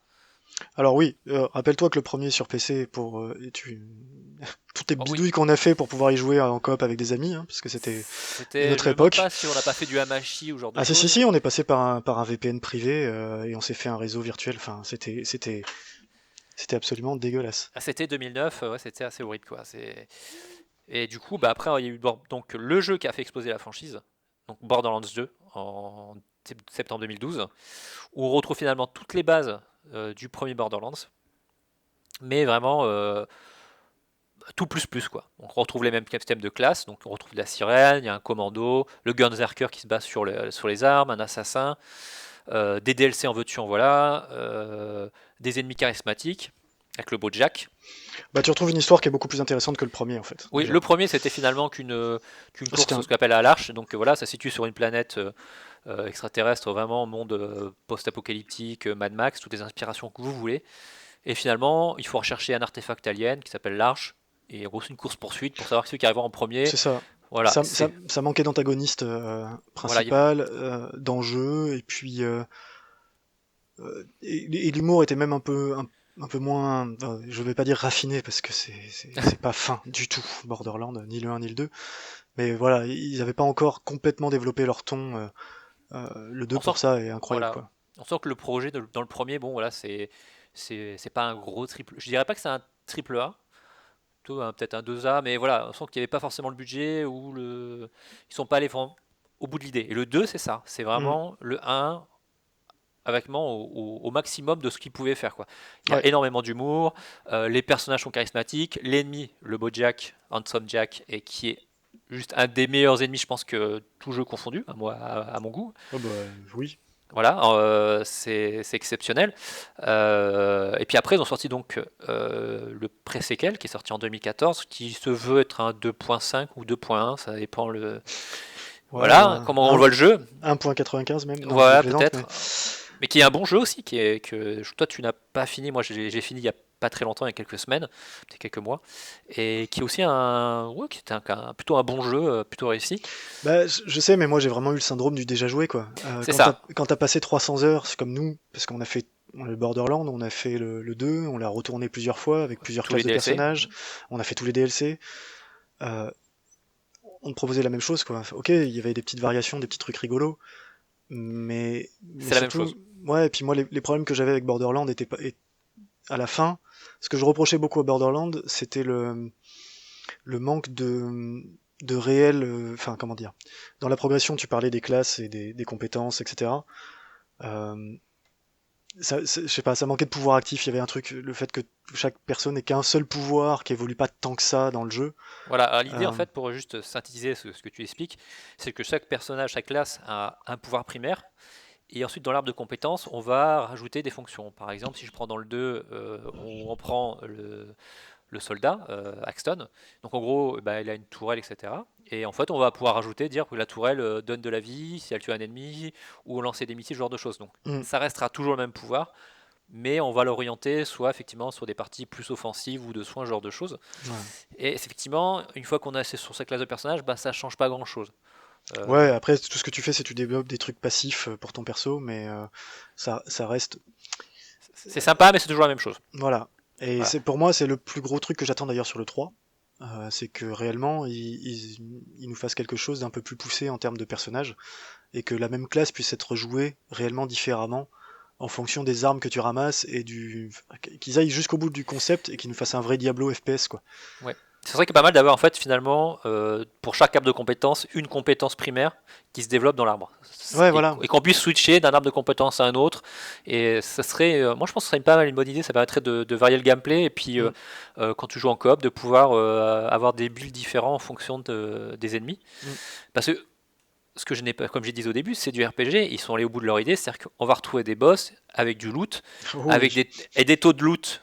S2: Alors oui, rappelle-toi que le premier sur PC toutes les
S1: Oh, oui,
S2: bidouilles qu'on a fait pour pouvoir y jouer en coop avec des amis, hein, parce que c'était une
S1: c'était. Je
S2: autre
S1: me demande
S2: époque.
S1: pas si on n'a pas fait du hamachi ou ce genre de
S2: Ah si,
S1: choses.
S2: si, on est passé par un VPN privé et on s'est fait un réseau virtuel. Enfin, c'était absolument dégueulasse.
S1: Ah, c'était 2009, ouais, c'était assez horrible quoi. Et du coup, bah, après, il y a eu donc le jeu qui a fait exploser la franchise, donc Borderlands 2 en septembre 2012, où on retrouve finalement toutes les bases du premier Borderlands, mais vraiment tout plus quoi. Donc on retrouve les mêmes systèmes de classe, donc on retrouve de la sirène, il y a un commando, le gunzerker qui se base sur les armes, un assassin, des DLC en veux-tu en voilà, des ennemis charismatiques avec le beau Jack.
S2: Bah, tu retrouves une histoire qui est beaucoup plus intéressante que le premier en fait,
S1: Oui,
S2: déjà.
S1: le premier c'était finalement qu'une
S2: C'était
S1: course,
S2: un-
S1: ce qu'on appelle à l'arche, donc voilà, ça se situe sur une planète extraterrestre, vraiment monde post-apocalyptique, Mad Max, toutes les inspirations que vous voulez. Et finalement, il faut rechercher un artefact alien qui s'appelle l'Arche, et en gros, c'est une course-poursuite pour savoir qui qui arrivera en premier.
S2: C'est ça.
S1: Voilà,
S2: Ça manquait d'antagoniste
S1: voilà,
S2: principal, d'enjeu, et puis et l'humour était même un peu moins, je vais pas dire raffiné parce que c'est pas fin du tout, Borderland, ni le un ni le 2. Mais voilà, ils avaient pas encore complètement développé leur ton. Le 2
S1: on sent,
S2: pour ça est incroyable,
S1: voilà,
S2: quoi.
S1: on sent que le projet dans le premier, bon, voilà, c'est pas un gros triple. Je dirais pas que c'est un triple A, plutôt peut-être un 2A, mais voilà, on sent qu'il n'y avait pas forcément le budget ou ils sont pas allés vraiment au bout de l'idée. Et le 2, c'est ça, c'est
S2: Mm.
S1: vraiment le 1 avec au maximum de ce qu'ils pouvaient faire quoi. Il y a
S2: Ouais,
S1: énormément d'humour, les personnages sont charismatiques, l'ennemi, le beau Jack, Handsome Jack, et qui est juste un des meilleurs ennemis, je pense que tout jeu confondu, à moi, à mon goût.
S2: oh bah, oui.
S1: Voilà, c'est exceptionnel. Et puis après, ils ont sorti donc le pré-séquel qui est sorti en 2014, qui se veut être un 2.5 ou 2.1, ça dépend
S2: Ouais, ou
S1: voilà, comment on voit le jeu.
S2: 1.95 même. Non, je
S1: Voilà,
S2: plaisante, mais
S1: peut-être. Mais qui est un bon jeu aussi, toi tu n'as pas fini, moi j'ai fini il y a pas très longtemps, il y a quelques semaines, peut-être quelques mois, et qui est aussi qui était plutôt un bon jeu, plutôt réussi.
S2: bah, je sais, mais moi j'ai vraiment eu le syndrome du déjà joué, quoi.
S1: C'est ça,
S2: Quand t'as passé 300 heures, c'est comme nous, parce qu'on a fait le Borderland, on a fait le 2, on l'a retourné plusieurs fois avec plusieurs
S1: tous les
S2: classes de
S1: DLC.
S2: personnages, on a fait tous les DLC. euh, on te proposait la même chose, quoi. Ok, il y avait des petites variations, des petits trucs rigolos, mais
S1: C'est la même
S2: surtout,
S1: chose.
S2: ouais, et puis moi les problèmes que j'avais avec Borderland étaient pas, à la fin, ce que je reprochais beaucoup à Borderland, c'était le manque de réel, enfin comment dire, dans la progression tu parlais des classes et des compétences, etc. Euh, je sais pas, ça manquait de pouvoir actif, il y avait un truc, le fait que chaque personne n'ait qu'un seul pouvoir qui évolue pas tant que ça dans le jeu.
S1: Voilà, alors l'idée en
S2: Euh,
S1: fait, pour juste synthétiser ce que tu expliques, c'est que chaque personnage, chaque classe a un pouvoir primaire, et ensuite dans l'arbre de compétences, on va rajouter des fonctions. Par exemple, si je prends dans le 2, on prend le soldat, Axton. Donc en gros, bah, il a une tourelle, etc. Et en fait, on va pouvoir rajouter, dire que la tourelle donne de la vie si elle tue un ennemi, ou lancer des missiles, ce genre de choses. Donc
S2: hmm,
S1: ça restera toujours le même pouvoir, mais on va l'orienter soit effectivement sur des parties plus offensives ou de soins, ce genre de choses.
S2: ouais.
S1: Et effectivement, une fois qu'on a sur sa classe de personnage, bah, ça change pas grand-chose. Euh,
S2: Ouais, après tout ce que tu fais, c'est que tu développes des trucs passifs pour ton perso, mais ça reste,
S1: c'est sympa, mais c'est toujours la même chose.
S2: voilà. Et
S1: Voilà.
S2: c'est pour moi, c'est le plus gros truc que j'attends d'ailleurs sur le 3. C'est que réellement, ils nous fassent quelque chose d'un peu plus poussé en termes de personnages, et que la même classe puisse être jouée réellement différemment en fonction des armes que tu ramasses et qu'ils aillent jusqu'au bout du concept et qu'ils nous fassent un vrai Diablo FPS, quoi.
S1: Ouais. C'est vrai que pas mal d'avoir en fait finalement pour chaque arbre de compétences une compétence primaire qui se développe dans l'arbre
S2: Ouais, voilà.
S1: et qu'on puisse switcher d'un arbre de compétences à un autre et ça serait moi je pense que ce serait pas mal une bonne idée, ça permettrait de varier le gameplay et puis
S2: Mm,
S1: quand tu joues en coop de pouvoir avoir des builds différents en fonction des ennemis
S2: mm.
S1: parce que ce que je n'ai pas, comme j'ai dit au début, c'est du RPG, ils sont allés au bout de leur idée, c'est-à-dire qu'on va retrouver des boss avec du loot,
S2: Oh oui.
S1: et des taux de loot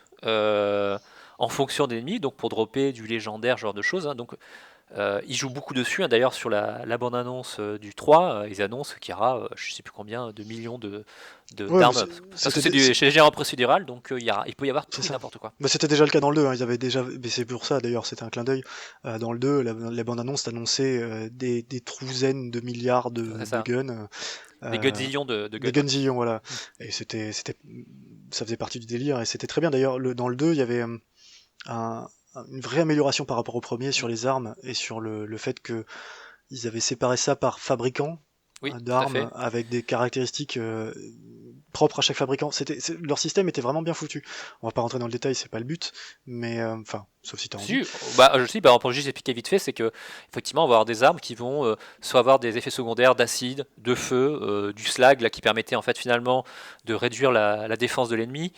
S1: en fonction des ennemis, donc pour dropper du légendaire, ce genre de choses. Donc ils jouent beaucoup dessus. D'ailleurs, sur la bande-annonce du 3, ils annoncent qu'il y aura, je sais plus combien, de millions d'armes. Parce que c'est généralement procédural, donc il peut y avoir tout et n'importe quoi.
S2: Bah, c'était déjà le cas dans le 2, ils avaient déjà, mais c'est pour ça d'ailleurs, c'était un clin d'œil. Dans le 2, la bande-annonce annonçait des trouzaines de milliards de guns.
S1: Des gunzillions de guns.
S2: Des gunzillions, voilà. Et ça faisait partie du délire, et c'était très bien. D'ailleurs, dans le 2, il y avait une vraie amélioration par rapport au premier sur les armes et sur le fait que ils avaient séparé ça par fabricant d'armes avec des caractéristiques propres à chaque fabricant. Leur système était vraiment bien foutu. On va pas rentrer dans le détail, c'est pas le but, mais sauf si t'as envie.
S1: Pour juste expliquer vite fait, c'est que effectivement on va avoir des armes qui vont soit avoir des effets secondaires d'acide, de feu, du slag là, qui permettait en fait finalement de réduire la défense de l'ennemi,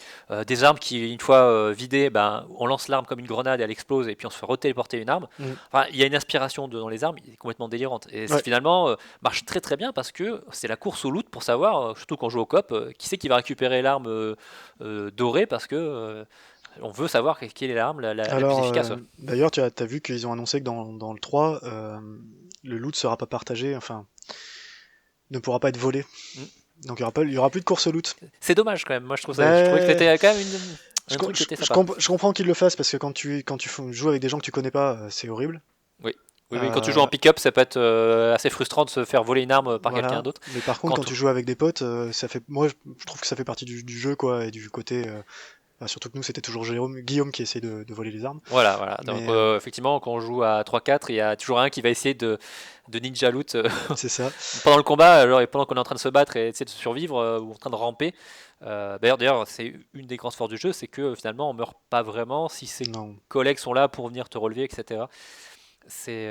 S1: des armes qui une fois vidées, on lance l'arme comme une grenade et elle explose et puis on se fait retéléporter une arme. Enfin, il y a une inspiration dans les armes complètement délirante et finalement marche très très bien parce que c'est la course au loot pour savoir, surtout quand on joue au coop, qui c'est qui va récupérer l'arme dorée parce que on veut savoir quelle est l'arme la plus efficace.
S2: D'ailleurs, tu as vu qu'ils ont annoncé que dans le 3, le loot sera pas partagé, enfin, ne pourra pas être volé. Donc il y aura plus de course au loot.
S1: C'est dommage quand même. Moi, je trouve ça. Je trouvais que c'était quand même
S2: je comprends qu'ils le fassent parce que quand tu joues avec des gens que tu connais pas, c'est horrible.
S1: Oui, quand tu joues en pick-up, ça peut être assez frustrant de se faire voler une arme par quelqu'un d'autre.
S2: Mais par contre, quand tu joues avec des potes, moi, je trouve que ça fait partie du jeu, quoi, et du côté. Surtout que nous, c'était toujours Guillaume qui essayait de voler les armes.
S1: Voilà. Donc, effectivement, quand on joue à 3-4, il y a toujours un qui va essayer de ninja loot
S2: c'est ça.
S1: pendant le combat, et pendant qu'on est en train de se battre et essayer de survivre ou en train de ramper. D'ailleurs, c'est une des grandes forces du jeu, c'est que finalement, on meurt pas vraiment si ses collègues sont là pour venir te relever, etc. C'est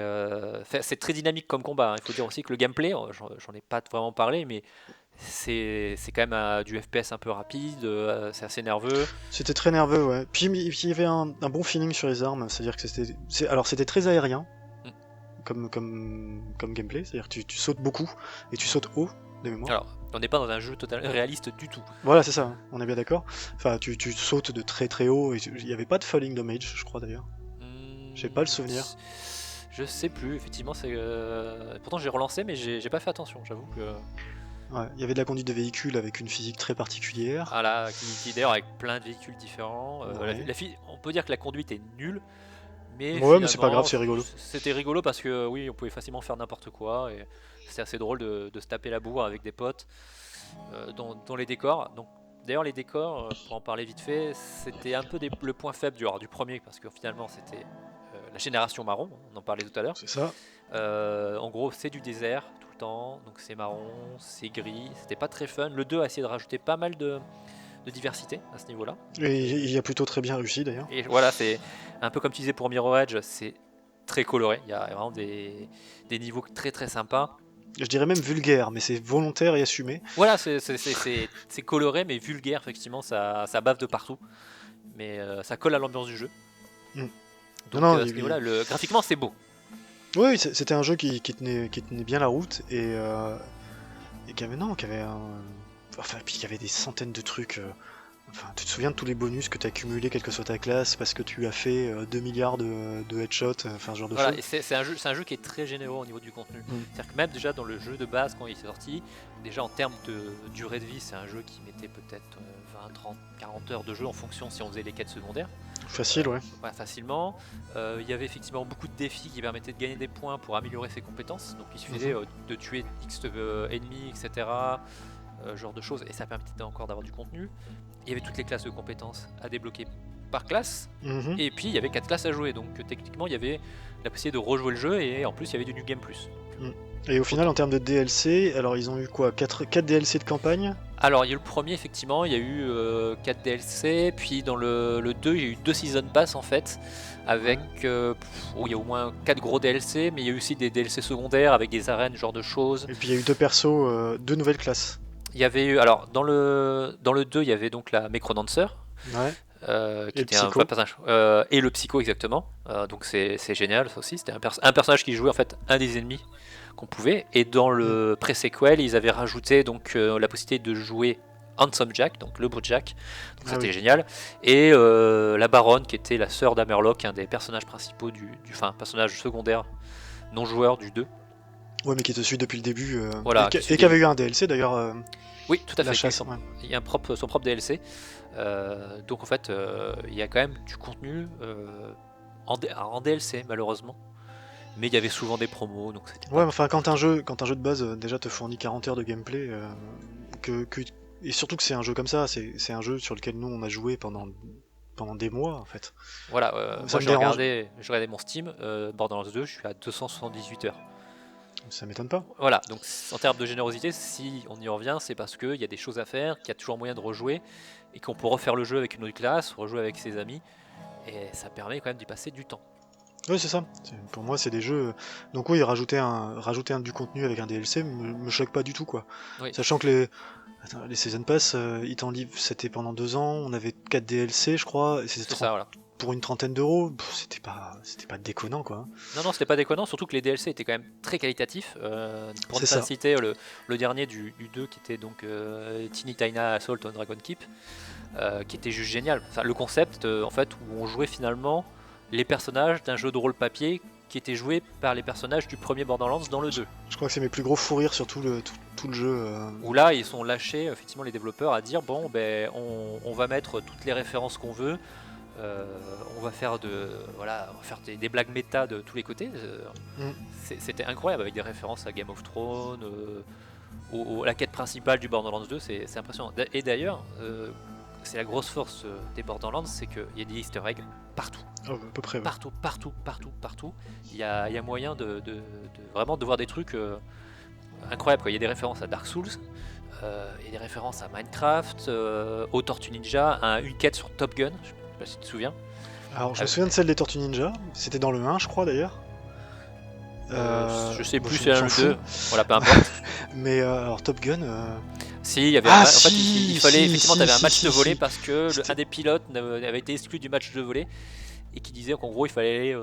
S1: très dynamique comme combat. Il faut dire aussi que le gameplay, j'en ai pas vraiment parlé, mais c'est quand même du FPS un peu rapide, c'est assez nerveux.
S2: C'était très nerveux, ouais. Puis il y avait un bon feeling sur les armes, c'est-à-dire que c'était très aérien comme gameplay, c'est-à-dire que tu sautes beaucoup et tu sautes haut de mémoire.
S1: Alors, on n'est pas dans un jeu totalement réaliste du tout.
S2: Voilà, c'est ça, on est bien d'accord. Enfin, tu sautes de très très haut, et il n'y avait pas de falling damage, je crois d'ailleurs. J'ai pas le souvenir.
S1: Je sais plus, effectivement, pourtant j'ai relancé, mais j'ai pas fait attention, j'avoue que.
S2: Ouais, il y avait de la conduite de véhicules avec une physique très particulière.
S1: Voilà, qui d'ailleurs avec plein de véhicules différents. On peut dire que la conduite est nulle, mais
S2: c'est pas grave, c'est rigolo.
S1: C'était rigolo parce que oui, on pouvait facilement faire n'importe quoi et c'était assez drôle de se taper la bourre avec des potes dans les décors. Donc d'ailleurs les décors, pour en parler vite fait, c'était un peu le point faible du premier parce que finalement c'était la génération marron, on en parlait tout à l'heure.
S2: C'est ça.
S1: En gros, c'est du désert tout le temps, donc c'est marron, c'est gris, c'était pas très fun. Le 2 a essayé de rajouter pas mal de diversité à ce niveau-là.
S2: Et il a plutôt très bien réussi d'ailleurs.
S1: Et voilà, c'est un peu comme tu disais pour Mirror Edge, c'est très coloré, il y a vraiment des niveaux très très sympas.
S2: Je dirais même vulgaire, mais c'est volontaire et assumé.
S1: Voilà, c'est coloré mais vulgaire, effectivement, ça bave de partout. Mais ça colle à l'ambiance du jeu. Donc à ce niveau-là, graphiquement c'est beau.
S2: Oui, c'était un jeu qui tenait bien la route et qui avait puis il y avait des centaines de trucs. Enfin, tu te souviens de tous les bonus que tu as accumulés, quelle que soit ta classe, parce que tu as fait 2 milliards de headshots, enfin ce genre de choses.
S1: Et c'est un jeu qui est très généreux au niveau du contenu. C'est-à-dire que même déjà dans le jeu de base, quand il est sorti, déjà en termes de durée de vie, c'est un jeu qui mettait peut-être 20, 30, 40 heures de jeu en fonction si on faisait les quêtes secondaires.
S2: Facile, ouais.
S1: Facilement. Il y avait effectivement beaucoup de défis qui permettaient de gagner des points pour améliorer ses compétences. Donc il suffisait de tuer X ennemis, etc. Genre de choses. Et ça permettait encore d'avoir du contenu. Il y avait toutes les classes de compétences à débloquer par classe. Et puis il y avait 4 classes à jouer. Donc techniquement il y avait la possibilité de rejouer le jeu. Et en plus il y avait du New Game Plus.
S2: Et au final, en termes de DLC, alors ils ont eu quoi, 4 DLC de campagne?
S1: Alors il y a eu le premier, effectivement, il y a eu 4 DLC, puis dans le 2, il y a eu 2 Season Pass en fait, avec il y a au moins 4 gros DLC, mais il y a eu aussi des DLC secondaires avec des arènes, ce genre de choses.
S2: Et puis il y a eu 2 persos, 2 nouvelles classes.
S1: Il y avait eu, alors dans le 2, il y avait donc la Necrodancer. Qui était un vrai personnage, et le psycho exactement, donc c'est génial ça aussi, c'était un personnage qui jouait en fait un des ennemis qu'on pouvait, et dans le pré-sequel ils avaient rajouté donc la possibilité de jouer Handsome Jack, donc le beau Jack, donc
S2: Ah
S1: c'était
S2: oui.
S1: génial, et la Baronne qui était la sœur d'Amerlock, un des personnages principaux enfin personnage secondaire non joueur du 2.
S2: Ouais, mais qui te suit depuis le début.
S1: Voilà, qui
S2: Et
S1: suit
S2: qui avait
S1: des-
S2: eu un DLC d'ailleurs,
S1: Oui, tout à
S2: la
S1: fait.
S2: chasse. Ouais.
S1: Il y a son propre DLC. Donc en fait, il y a quand même du contenu en DLC malheureusement. Mais il y avait souvent des promos, donc c'était
S2: Ouais,
S1: pas...
S2: enfin, quand un jeu de base déjà te fournit 40 heures de gameplay, et surtout que c'est un jeu comme ça, c'est un jeu sur lequel nous on a joué pendant des mois en fait.
S1: Voilà,
S2: Ça
S1: moi
S2: me dérange,
S1: j'ai regardé mon Steam, Borderlands 2, je suis à 278 heures.
S2: ça m'étonne pas.
S1: Voilà, donc en termes de générosité, si on y revient, c'est parce qu'il y a des choses à faire, qu'il y a toujours moyen de rejouer, et qu'on peut refaire le jeu avec une autre classe, rejouer avec ses amis, et ça permet quand même d'y passer du temps.
S2: Ouais, c'est ça. Pour moi, c'est des jeux. Donc oui, rajouter du contenu avec un DLC me choque pas du tout, quoi.
S1: Oui,
S2: Sachant que les Season Pass, ils t'en livrent, c'était pendant 2 ans, on avait 4 DLC, je crois, et c'était
S1: c'est ça, voilà.
S2: pour une trentaine d'euros. C'était pas déconnant, quoi.
S1: Non, c'était pas déconnant, surtout que les DLC étaient quand même très qualitatifs. Pour ne
S2: C'est
S1: pas
S2: ça.
S1: citer le dernier du 2 qui était donc Tiny Tina Assault on Dragon Keep, qui était juste génial. Enfin, le concept, en fait, où on jouait finalement les personnages d'un jeu de rôle papier qui était joué par les personnages du premier Borderlands dans le 2.
S2: Je crois que c'est mes plus gros fous rires sur tout le jeu.
S1: Où là, ils sont lâchés, effectivement, les développeurs à dire bon, ben, on va mettre toutes les références qu'on veut. On va faire des blagues méta de tous les côtés.
S2: Mm.
S1: C'était incroyable avec des références à Game of Thrones, la quête principale du Borderlands 2, c'est impressionnant. Et d'ailleurs, c'est la grosse force des Borderlands, c'est qu'il y a des Easter eggs partout.
S2: Oh, à peu près, ouais.
S1: Partout. Il y a moyen de vraiment de voir des trucs incroyables, quoi. Il y a des références à Dark Souls, il y a des références à Minecraft, aux Tortues Ninja, à une quête sur Top Gun, je sais pas si tu te souviens.
S2: Alors, je me souviens de celle des Tortues Ninja, c'était dans le 1, je crois d'ailleurs.
S1: Je sais
S2: bon,
S1: plus
S2: je
S1: si c'est
S2: m'en
S1: le
S2: fous.
S1: 2, voilà, peu importe.
S2: Mais alors, Top Gun.
S1: Si, il y avait
S2: Ah,
S1: en fait,
S2: si,
S1: il fallait
S2: si,
S1: effectivement,
S2: si,
S1: t'avais un
S2: si,
S1: match
S2: si,
S1: de volley
S2: si.
S1: parce que
S2: C'était-
S1: un des pilotes avait été exclu du match de volley et qui disait qu'en gros il fallait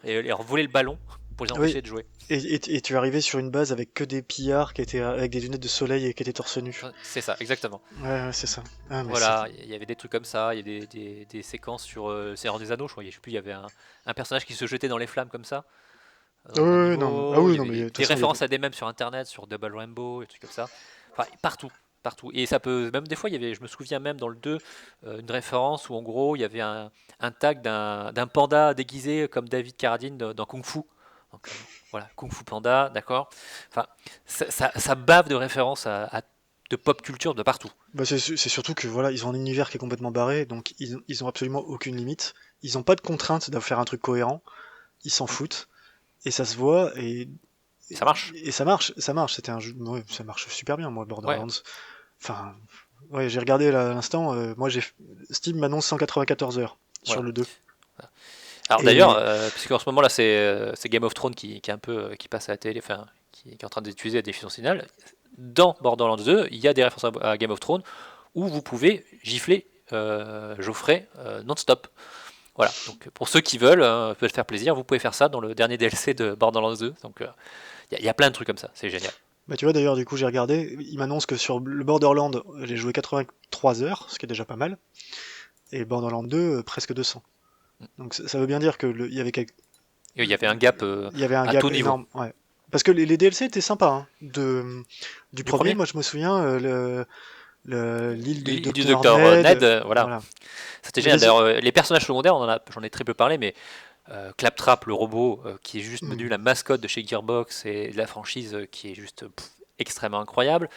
S1: leur voler le ballon pour les empêcher
S2: Oui.
S1: de jouer.
S2: Et tu arrivais sur une base avec que des pillards qui étaient avec des lunettes de soleil et qui étaient torse nu.
S1: C'est ça, exactement.
S2: Ouais, c'est ça. Ah, mais
S1: Voilà, il y avait des trucs comme ça, il y a des séquences sur Seigneur des Anneaux, je crois, je sais plus, il y avait un personnage qui se jetait dans les flammes comme ça.
S2: Ah
S1: Dans un
S2: oui,
S1: niveau,
S2: non, ah oui,
S1: il y
S2: non,
S1: avait
S2: mais de toute
S1: des
S2: façon, il y
S1: références à des mèmes sur internet, sur Double Rainbow, et trucs comme ça. Enfin, partout. Et ça peut, même des fois, il y avait, je me souviens même dans le 2, une référence où en gros il y avait un tag d'un panda déguisé comme David Carradine dans Kung Fu. Donc voilà, Kung Fu Panda, d'accord. Enfin, ça bave de références de pop culture de partout.
S2: Bah, c'est surtout que voilà, ils ont un univers qui est complètement barré, donc ils ont absolument aucune limite. Ils ont pas de contrainte de faire un truc cohérent. Ils s'en foutent et ça se voit
S1: Et ça marche.
S2: et ça marche, ça marche. C'était un jeu, ouais, ça marche super bien, moi, Borderlands. Enfin, ouais, j'ai regardé là, à l'instant. Moi, Steam m'annonce 194 heures sur
S1: Voilà.
S2: le 2.
S1: Alors
S2: Et-
S1: d'ailleurs, puisqu'en ce moment là c'est Game of Thrones qui est un peu qui passe à la télé, enfin qui est en train d'utiliser la diffusion finale. Dans Borderlands 2, il y a des références à Game of Thrones où vous pouvez gifler Geoffrey non-stop. Voilà, donc pour ceux qui veulent, peut faire plaisir, vous pouvez faire ça dans le dernier DLC de Borderlands 2. Donc il y a plein de trucs comme ça, c'est génial.
S2: Bah, tu vois, d'ailleurs, du coup, j'ai regardé. Il m'annonce que sur le Borderland, j'ai joué 83 heures, ce qui est déjà pas mal. Et Borderland 2, presque 200. Donc ça veut bien dire que il y avait
S1: Et il y avait un gap
S2: il y avait un
S1: à
S2: gap
S1: tout niveau.
S2: énorme. Ouais. Parce que les DLC étaient sympas. Hein. Du premier,
S1: premier
S2: moi, je me souviens, l'île du
S1: du
S2: docteur
S1: docteur
S2: Ned.
S1: Ned, voilà. C'était génial. D'ailleurs, les personnages secondaires, j'en ai très peu parlé, mais Claptrap, le robot, qui est juste devenu la mascotte de chez Gearbox et de la franchise, qui est juste extrêmement incroyable.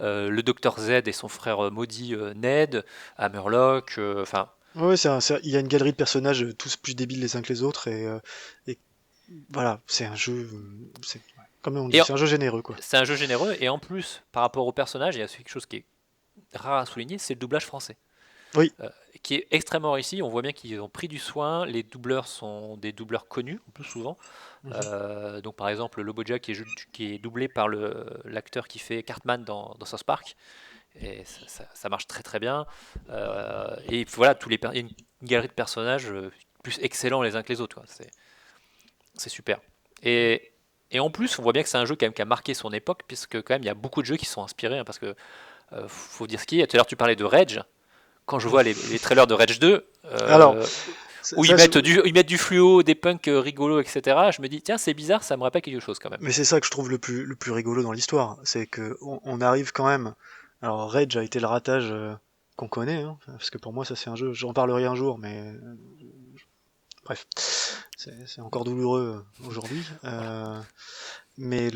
S1: Le Dr Z et son frère maudit Ned, Hammerlock, enfin.
S2: Ouais, il y a une galerie de personnages tous plus débiles les uns que les autres et voilà, c'est un jeu, comme on dit, c'est un jeu généreux quoi.
S1: C'est un jeu généreux et en plus, par rapport aux personnages, il y a quelque chose qui est rare à souligner, c'est le doublage français.
S2: Oui.
S1: Qui est extrêmement réussi. On voit bien qu'ils ont pris du soin. Les doubleurs sont des doubleurs connus, plus souvent. Donc, par exemple, Lobo Jack qui est doublé par l'acteur qui fait Cartman dans South Park. Et ça marche très très bien. Et voilà, il y a une galerie de personnages plus excellents les uns que les autres. C'est super. Et en plus, on voit bien que c'est un jeu quand même qui a marqué son époque, puisque quand même il y a beaucoup de jeux qui sont inspirés, hein, parce que Faut dire ce qui est. Tout à l'heure, tu parlais de Rage. Quand je vois les trailers de Rage 2,
S2: Alors,
S1: où
S2: ça,
S1: ils mettent du fluo, des punks rigolos, etc., je me dis, tiens, c'est bizarre, ça me rappelle quelque chose quand même.
S2: mais c'est ça que je trouve le plus rigolo dans l'histoire, c'est que on arrive quand même. Alors Rage a été le ratage qu'on connaît, hein, parce que pour moi ça c'est un jeu, j'en parlerai un jour, mais bref, c'est encore douloureux aujourd'hui. Mais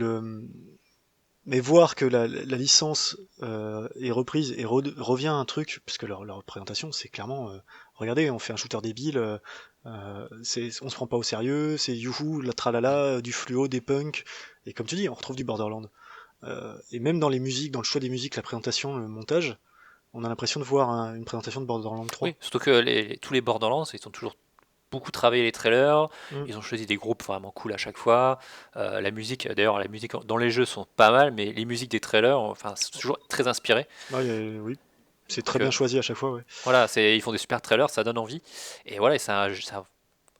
S2: mais voir que la licence est reprise et revient à un truc, puisque leur présentation c'est clairement, regardez, on fait un shooter débile, on se prend pas au sérieux, c'est youhou, la tralala, du fluo, des punks, et comme tu dis, on retrouve du Borderland. Et même dans les musiques, dans le choix des musiques, la présentation, le montage, on a l'impression de voir une présentation de Borderlands 3.
S1: Oui, surtout que tous les Borderlands, ils ont toujours beaucoup travaillé les trailers,
S2: Mm.
S1: ils ont choisi des groupes vraiment cool à chaque fois. La musique, d'ailleurs, la musique dans les jeux sont pas mal, mais les musiques des trailers, enfin, c'est toujours très inspiré.
S2: Oui, c'est très
S1: Donc,
S2: bien choisi à chaque fois, ouais.
S1: voilà, ils font des super trailers, ça donne envie. Et voilà, et ça a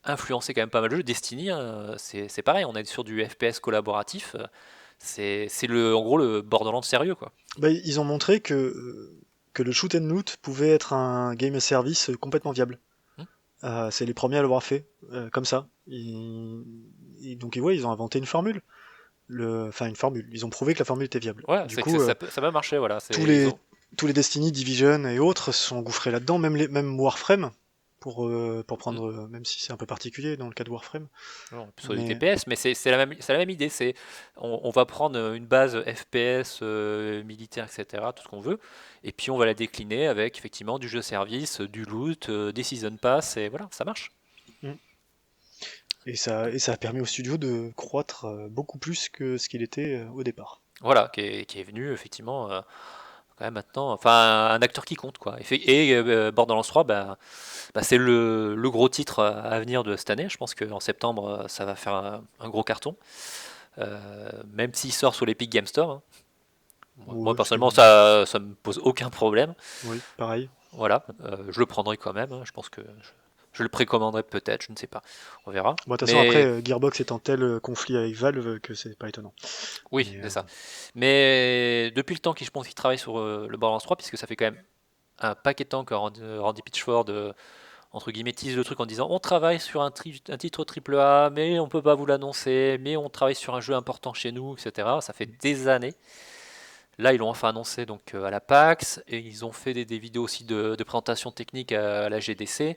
S1: influencé quand même pas mal de jeux. Destiny, hein, c'est pareil, on est sur du FPS collaboratif. En gros le Borderlands sérieux, quoi.
S2: Bah, ils ont montré que le shoot and loot pouvait être un game service complètement viable.
S1: Hmm.
S2: C'est les premiers à l'avoir fait, comme ça. Donc ouais, ils ont inventé une formule. Enfin, une formule. Ils ont prouvé que la formule était viable.
S1: Ouais,
S2: Du
S1: c'est
S2: coup,
S1: que ça peut marcher, voilà.
S2: tous les Destiny, Division et autres se sont engouffrés là-dedans, même Warframe, pour prendre, même si c'est un peu particulier dans le cas de Warframe.
S1: Non, sur du
S2: Mais
S1: TPS, mais c'est la même idée. On va prendre une base FPS militaire, etc., tout ce qu'on veut, et puis on va la décliner avec effectivement du jeu service, du loot, des season pass, et voilà, ça marche.
S2: et ça a permis au studio de croître beaucoup plus que ce qu'il était au départ.
S1: Voilà, qui est venu effectivement quand même maintenant, enfin un acteur qui compte quoi. Et Borderlands 3, c'est le gros titre à venir de cette année. Je pense qu'en septembre, ça va faire un gros carton. Même s'il sort sur l'Epic Game Store, hein. Moi
S2: Ouais,
S1: personnellement, ça me pose aucun problème.
S2: oui, pareil.
S1: Voilà, je le prendrai quand même, hein. Je pense que je le précommanderai peut-être, je ne sais pas. On verra.
S2: Bon, de toute façon,
S1: Mais
S2: après, Gearbox est en tel conflit avec Valve que c'est pas étonnant.
S1: oui,
S2: Mais,
S1: c'est ça. Mais depuis le temps je pense qu'il travaille sur le Borderlands 3, puisque ça fait quand même un paquet de temps que Randy Pitchford entre guillemets tease le truc en disant on travaille sur un titre AAA, mais on peut pas vous l'annoncer, mais on travaille sur un jeu important chez nous, etc. Ça fait des années. Là, ils l'ont enfin annoncé donc à la PAX, et ils ont fait des vidéos aussi de présentation technique à la GDC.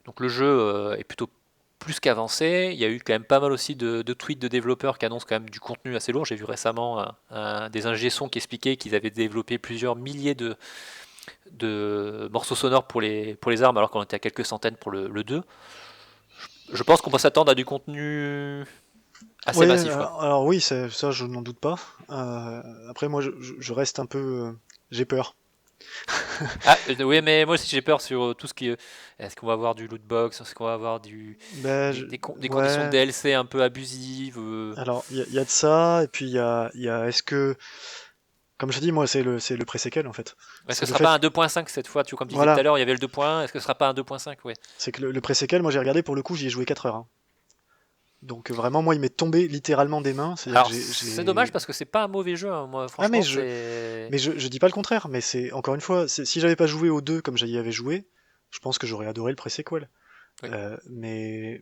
S1: Donc le jeu est plutôt plus qu'avancé. Il y a eu quand même pas mal aussi de tweets de développeurs qui annoncent quand même du contenu assez lourd. J'ai vu récemment des ingé sons qui expliquaient qu'ils avaient développé plusieurs milliers de morceaux sonores pour les armes, alors qu'on était à quelques centaines pour le 2. Je pense qu'on peut s'attendre à du contenu assez
S2: ouais,
S1: massif, quoi.
S2: alors oui, ça je n'en doute pas. Après, moi, je reste un peu, j'ai peur.
S1: Ah, oui, mais moi aussi j'ai peur sur tout ce qui est. Est-ce qu'on va avoir du loot box? Est-ce qu'on va avoir
S2: Ben,
S1: des conditions de
S2: ouais.
S1: DLC un peu abusives?
S2: Alors, il y a de ça, et puis est-ce que, comme je dis, moi, c'est le pré-séquel en fait.
S1: Est-ce
S2: C'est
S1: que ce
S2: le
S1: sera
S2: fait,
S1: pas un 2.5 cette fois? Comme tu disais tout
S2: voilà,
S1: à l'heure, il y avait le 2.1. Est-ce que ce sera pas un 2.5? Ouais.
S2: c'est que le pré-séquel, moi, j'ai regardé pour le coup, j'y ai joué 4 heures, hein. Donc vraiment, moi, il m'est tombé littéralement des mains. C'est-à-dire que
S1: Alors c'est dommage parce que c'est pas un mauvais jeu, hein. Moi,
S2: Ah,
S1: franchement, c'est.
S2: mais je dis pas le contraire, mais c'est encore une fois, si j'avais pas joué aux deux comme j'y avais joué, je pense que j'aurais adoré le pré-sequel.
S1: Oui.
S2: Mais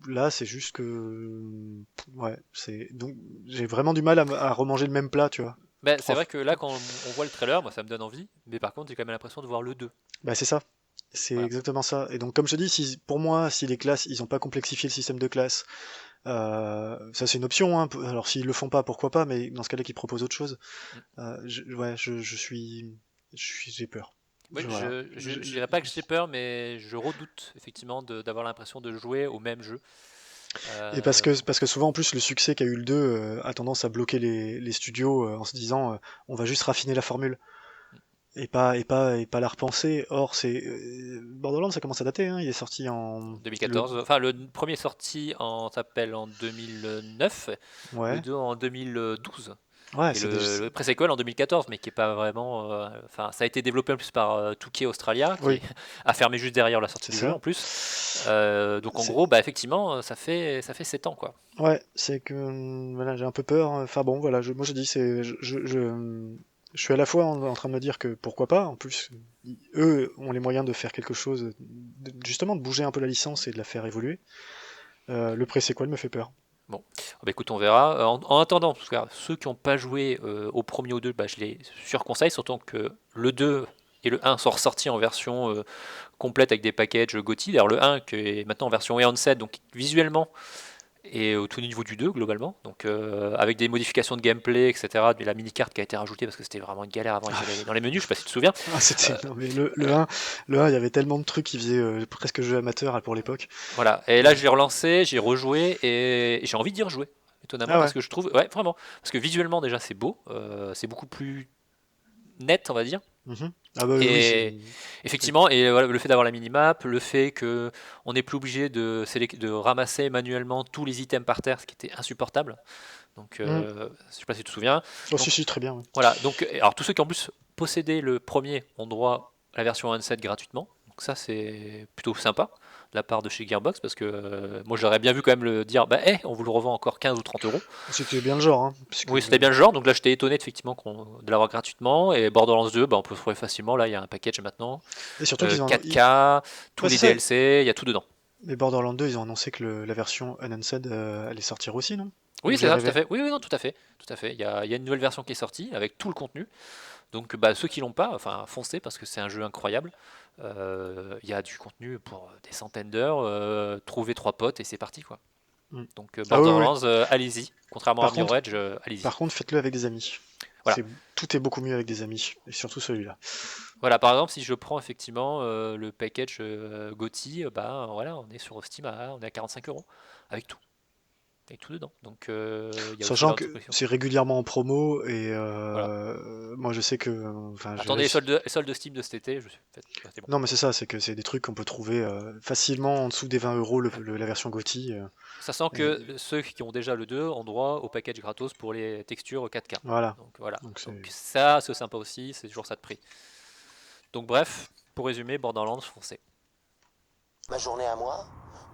S2: là, c'est juste que, ouais, c'est donc j'ai vraiment du mal à remanger le même plat, tu vois.
S1: Ben, c'est
S2: Trois
S1: vrai
S2: fois.
S1: que là, quand on voit le trailer, moi ça me donne envie. Mais par contre, j'ai quand même l'impression de voir le 2.
S2: Bah c'est ça, c'est
S1: Voilà.
S2: exactement ça. Et donc comme je te dis, pour moi, si les classes, ils ont pas complexifié le système de classe, ça c'est une option, hein. Alors s'ils le font pas, pourquoi pas, mais dans ce cas-là, qu'ils proposent autre chose. Ouais, j'ai peur.
S1: Oui,
S2: Voilà.
S1: je dirais pas que j'ai peur, mais je redoute effectivement d'avoir l'impression de jouer au même jeu.
S2: Et
S1: Euh,
S2: parce que souvent en plus le succès qu'a eu le 2 a tendance à bloquer les studios en se disant on va juste raffiner la formule et pas la repenser. Or c'est Borderlands, ça commence à dater, hein. Il est sorti en
S1: 2014. Enfin, le premier est sorti s'appelle en 2009, le
S2: ouais,
S1: 2 en 2012.
S2: ouais,
S1: Et
S2: c'est déjà
S1: le pré-sequel en 2014, mais qui est pas vraiment. Enfin, ça a été développé en plus par 2K Australia,
S2: oui,
S1: a fermé juste derrière la sortie
S2: c'est
S1: du jeu
S2: ça.
S1: en plus. Donc en
S2: C'est
S1: gros, bah effectivement, ça fait 7 ans quoi.
S2: ouais, c'est que voilà, j'ai un peu peur. Enfin bon, voilà, moi je dis c'est Je suis à la fois en train de me dire que pourquoi pas, en plus, eux ont les moyens de faire quelque chose, justement de bouger un peu la licence et de la faire évoluer. Le pré-sequel me fait peur.
S1: Bon, ah bah écoute, on verra. En attendant, parce que ceux qui n'ont pas joué au premier ou deux, bah, je les surconseille, surtout que le 2 et le 1 sont ressortis en version complète avec des packages GOTY. D'ailleurs, le 1 qui est maintenant en version Eon 7, donc visuellement, et au tout niveau du 2 globalement, donc avec des modifications de gameplay, etc. De la mini-carte qui a été rajoutée parce que c'était vraiment une galère avant, il fallait aller dans les menus, je sais pas si tu te souviens.
S2: Ah, c'était... Non, mais le 1, il y avait tellement de trucs qui faisaient presque jeu amateur pour l'époque.
S1: Voilà, et là j'ai relancé, j'ai rejoué et j'ai envie d'y rejouer, étonnamment,
S2: Ah
S1: parce
S2: ouais.
S1: que je trouve, ouais, vraiment, parce que visuellement déjà c'est beau, c'est beaucoup plus net, on va dire.
S2: Mhm. Ah bah oui,
S1: Et effectivement, et voilà, le fait d'avoir la minimap, le fait que on n'est plus obligé de ramasser manuellement tous les items par terre, ce qui était insupportable. Donc,
S2: Mm.
S1: je sais pas si tu te souviens.
S2: Oh
S1: Donc
S2: si, si, très bien. Ouais.
S1: voilà. Donc, alors tous ceux qui en plus possédaient le premier ont droit à la version 1.7 gratuitement. Donc ça, c'est plutôt sympa de la part de chez Gearbox parce que moi j'aurais bien vu quand même le dire, bah on vous le revend encore 15 ou 30 euros.
S2: C'était bien le genre, hein, puisque...
S1: Oui, c'était bien le genre, donc là j'étais étonné effectivement de l'avoir gratuitement. Et Borderlands 2, bah, on peut le trouver facilement. Là, il y a un package maintenant,
S2: Et surtout qu'ils ont...
S1: 4K, tous
S2: Ouais,
S1: les
S2: c'est ça.
S1: DLC, il y a tout dedans.
S2: Mais Borderlands 2, ils ont annoncé que la version Unannounced allait sortir aussi, non? Ou
S1: Oui, c'est
S2: j'ai
S1: ça, tout à
S2: rêvé?
S1: fait. Oui, oui, non, tout à fait, tout à fait. Il y a une nouvelle version qui est sortie avec tout le contenu. Donc, bah, ceux qui l'ont pas, enfin, foncez parce que c'est un jeu incroyable. Il y a du contenu pour des centaines d'heures. Trouvez trois potes et c'est parti, quoi.
S2: Mm.
S1: Donc,
S2: Ah oui, oui.
S1: Borderlands, allez-y. Contrairement à
S2: Par contre,
S1: Mirror Edge, allez-y.
S2: par contre, faites-le avec des amis.
S1: Voilà.
S2: Tout est beaucoup mieux avec des amis, et surtout celui-là.
S1: Voilà, par exemple, si je prends effectivement le package GOTY, bah voilà, on est sur Steam, on est à 45 euros avec tout. Avec tout dedans. Donc, il y a aussi
S2: Sachant
S1: la
S2: que
S1: distribution.
S2: c'est régulièrement en promo, et
S1: Voilà.
S2: moi je sais que... Enfin, j'ai
S1: Attendez
S2: réussi...
S1: les soldes de Steam de cet été, c'est bon.
S2: Non, mais c'est ça, c'est que c'est des trucs qu'on peut trouver facilement en dessous des 20 euros la version GOTY.
S1: Sachant
S2: Et
S1: que ceux qui ont déjà le 2 ont droit au package gratos pour les textures 4K.
S2: voilà.
S1: Donc voilà.
S2: Donc c'est...
S1: Donc ça, c'est sympa aussi, c'est toujours ça de prix. Donc bref, pour résumer, Borderlands foncé.
S4: Ma journée à moi?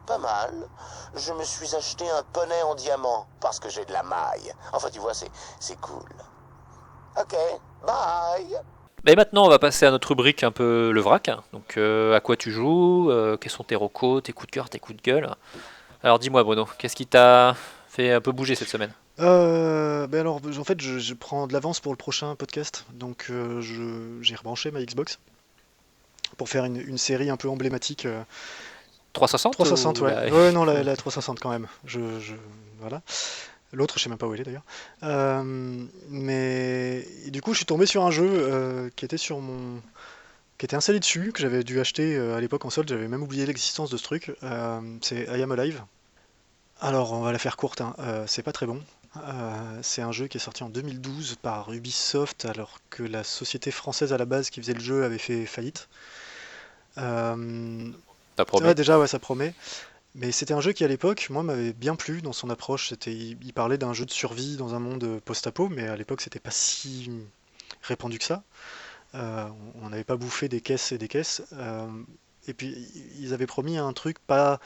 S4: Pas mal. Je me suis acheté un poney en diamant parce que j'ai de la maille. Enfin, tu vois, c'est cool. Ok, bye.
S1: Et maintenant, on va passer à notre rubrique un peu le vrac. Donc à quoi tu joues, quels sont tes recos, tes coups de cœur, tes coups de gueule. Alors dis-moi Bruno, qu'est-ce qui t'a fait un peu bouger cette semaine?
S2: Ben alors, en fait, je prends de l'avance pour le prochain podcast, donc j'ai rebranché ma Xbox pour faire une série un peu emblématique.
S1: 360
S2: 360,
S1: ou
S2: ouais.
S1: la...
S2: Ouais, non, la 360 quand même. Voilà. L'autre, je sais même pas où il est d'ailleurs. Mais et du coup, je suis tombé sur un jeu qui était installé dessus, que j'avais dû acheter à l'époque en solde. J'avais même oublié l'existence de ce truc. C'est I Am Alive. Alors, on va la faire courte, hein. C'est pas très bon. C'est un jeu qui est sorti en 2012 par Ubisoft, alors que la société française à la base qui faisait le jeu avait fait faillite. Euh,
S1: Ça
S2: ouais,
S1: promet.
S2: déjà, ouais, ça promet. Mais c'était un jeu qui, à l'époque, moi, m'avait bien plu dans son approche. Il parlait d'un jeu de survie dans un monde post-apo, mais à l'époque, c'était pas si répandu que ça. On n'avait pas bouffé des caisses et des caisses. Et puis, ils avaient promis un truc pas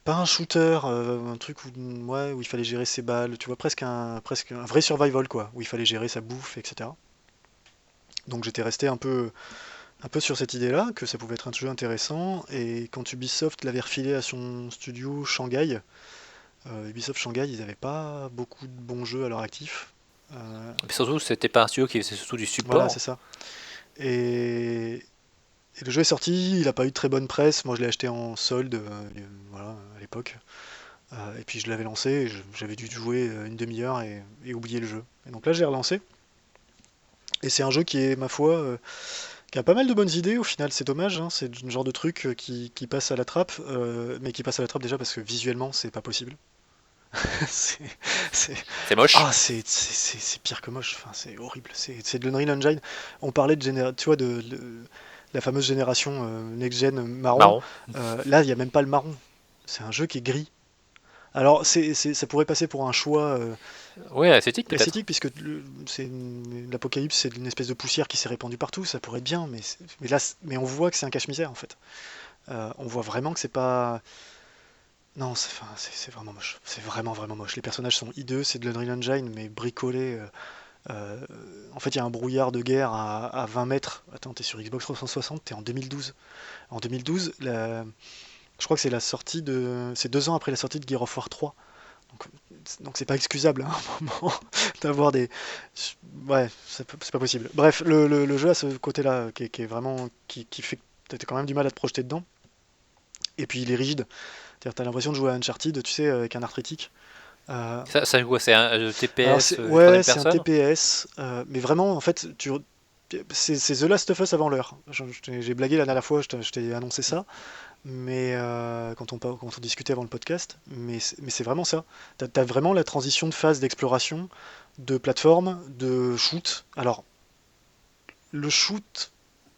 S2: un shooter, un truc où il fallait gérer ses balles, tu vois, presque un vrai survival, quoi, où il fallait gérer sa bouffe, etc. Donc j'étais resté un peu sur cette idée-là, que ça pouvait être un jeu intéressant, et quand Ubisoft l'avait refilé à son studio Shanghai, Ubisoft Shanghai, ils n'avaient pas beaucoup de bons jeux à leur actif.
S1: Et puis surtout, c'était pas un studio qui faisait surtout du
S2: Voilà,
S1: support.
S2: c'est ça. Et, et le jeu est sorti, il n'a pas eu de très bonne presse, moi je l'ai acheté en solde, voilà, à l'époque. Et puis je l'avais lancé, et j'avais dû jouer une demi-heure et oublier le jeu. Et donc là j'ai relancé, et c'est un jeu qui est, ma foi, qui a pas mal de bonnes idées au final, c'est dommage, hein, c'est le genre de truc qui passe à la trappe, mais qui passe à la trappe déjà parce que visuellement c'est pas possible. c'est, c'est-
S1: C'est moche.
S2: Ah, c'est pire que moche, enfin, c'est horrible, c'est de l'Unreal Engine. On parlait tu vois, de la fameuse génération next-gen marron.
S1: Marron.
S2: Là il n'y a même pas le marron, c'est un jeu qui est gris. Alors, ça pourrait passer pour un choix
S1: Ouais, esthétique peut-être.
S2: esthétique, puisque l'apocalypse, c'est une espèce de poussière qui s'est répandue partout, ça pourrait être bien, mais là, mais on voit que c'est un cache-misère, en fait. On voit vraiment que c'est pas... Non, c'est vraiment moche. C'est vraiment, vraiment moche. Les personnages sont hideux, c'est de l'Unreal Engine, mais bricolé. En fait, il y a un brouillard de guerre à 20 mètres. Attends, t'es sur Xbox 360, t'es en 2012. En 2012, je crois que c'est 2 ans après la sortie de Gear of War 3. Donc c'est pas excusable hein, à un moment d'avoir des... Ouais, c'est pas possible. Bref, le jeu a ce côté-là qui est vraiment... qui fait que t'as quand même du mal à te projeter dedans. Et puis il est rigide. C'est-à-dire t'as l'impression de jouer à Uncharted, tu sais, avec un arthritique. Euh,
S1: Ça joue quoi? C'est un
S2: alors
S1: TPS,
S2: ouais,
S1: troisième
S2: c'est un
S1: personne?
S2: TPS, mais vraiment, en fait, c'est The Last of Us avant l'heure. J'ai blagué la dernière fois, je t'ai annoncé ça, mais quand on discutait avant le podcast, mais c'est vraiment ça. T'as vraiment la transition de phase d'exploration, de plateforme, de shoot. Alors, le shoot,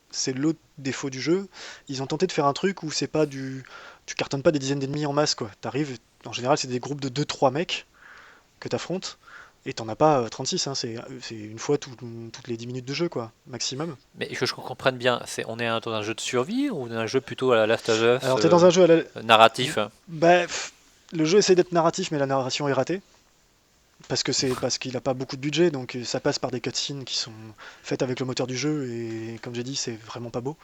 S2: c'est l'autre défaut du jeu. Ils ont tenté de faire un truc où c'est pas du... Tu cartonnes pas des dizaines d'ennemis en masse, quoi. T'arrives, en général, c'est des groupes de 2-3 mecs que t'affrontes, et t'en as pas 36, hein, c'est une fois toutes les 10 minutes de jeu, quoi, maximum.
S1: Mais que je comprenne bien, on est dans un jeu de survie ou dans un jeu plutôt à la Last of Us
S2: Alors t'es dans un jeu à la...
S1: narratif?
S2: Bah, le jeu essaie d'être narratif, mais la narration est ratée. Parce qu'il a pas beaucoup de budget, donc ça passe par des cutscenes qui sont faites avec le moteur du jeu, et comme j'ai dit, c'est vraiment pas beau.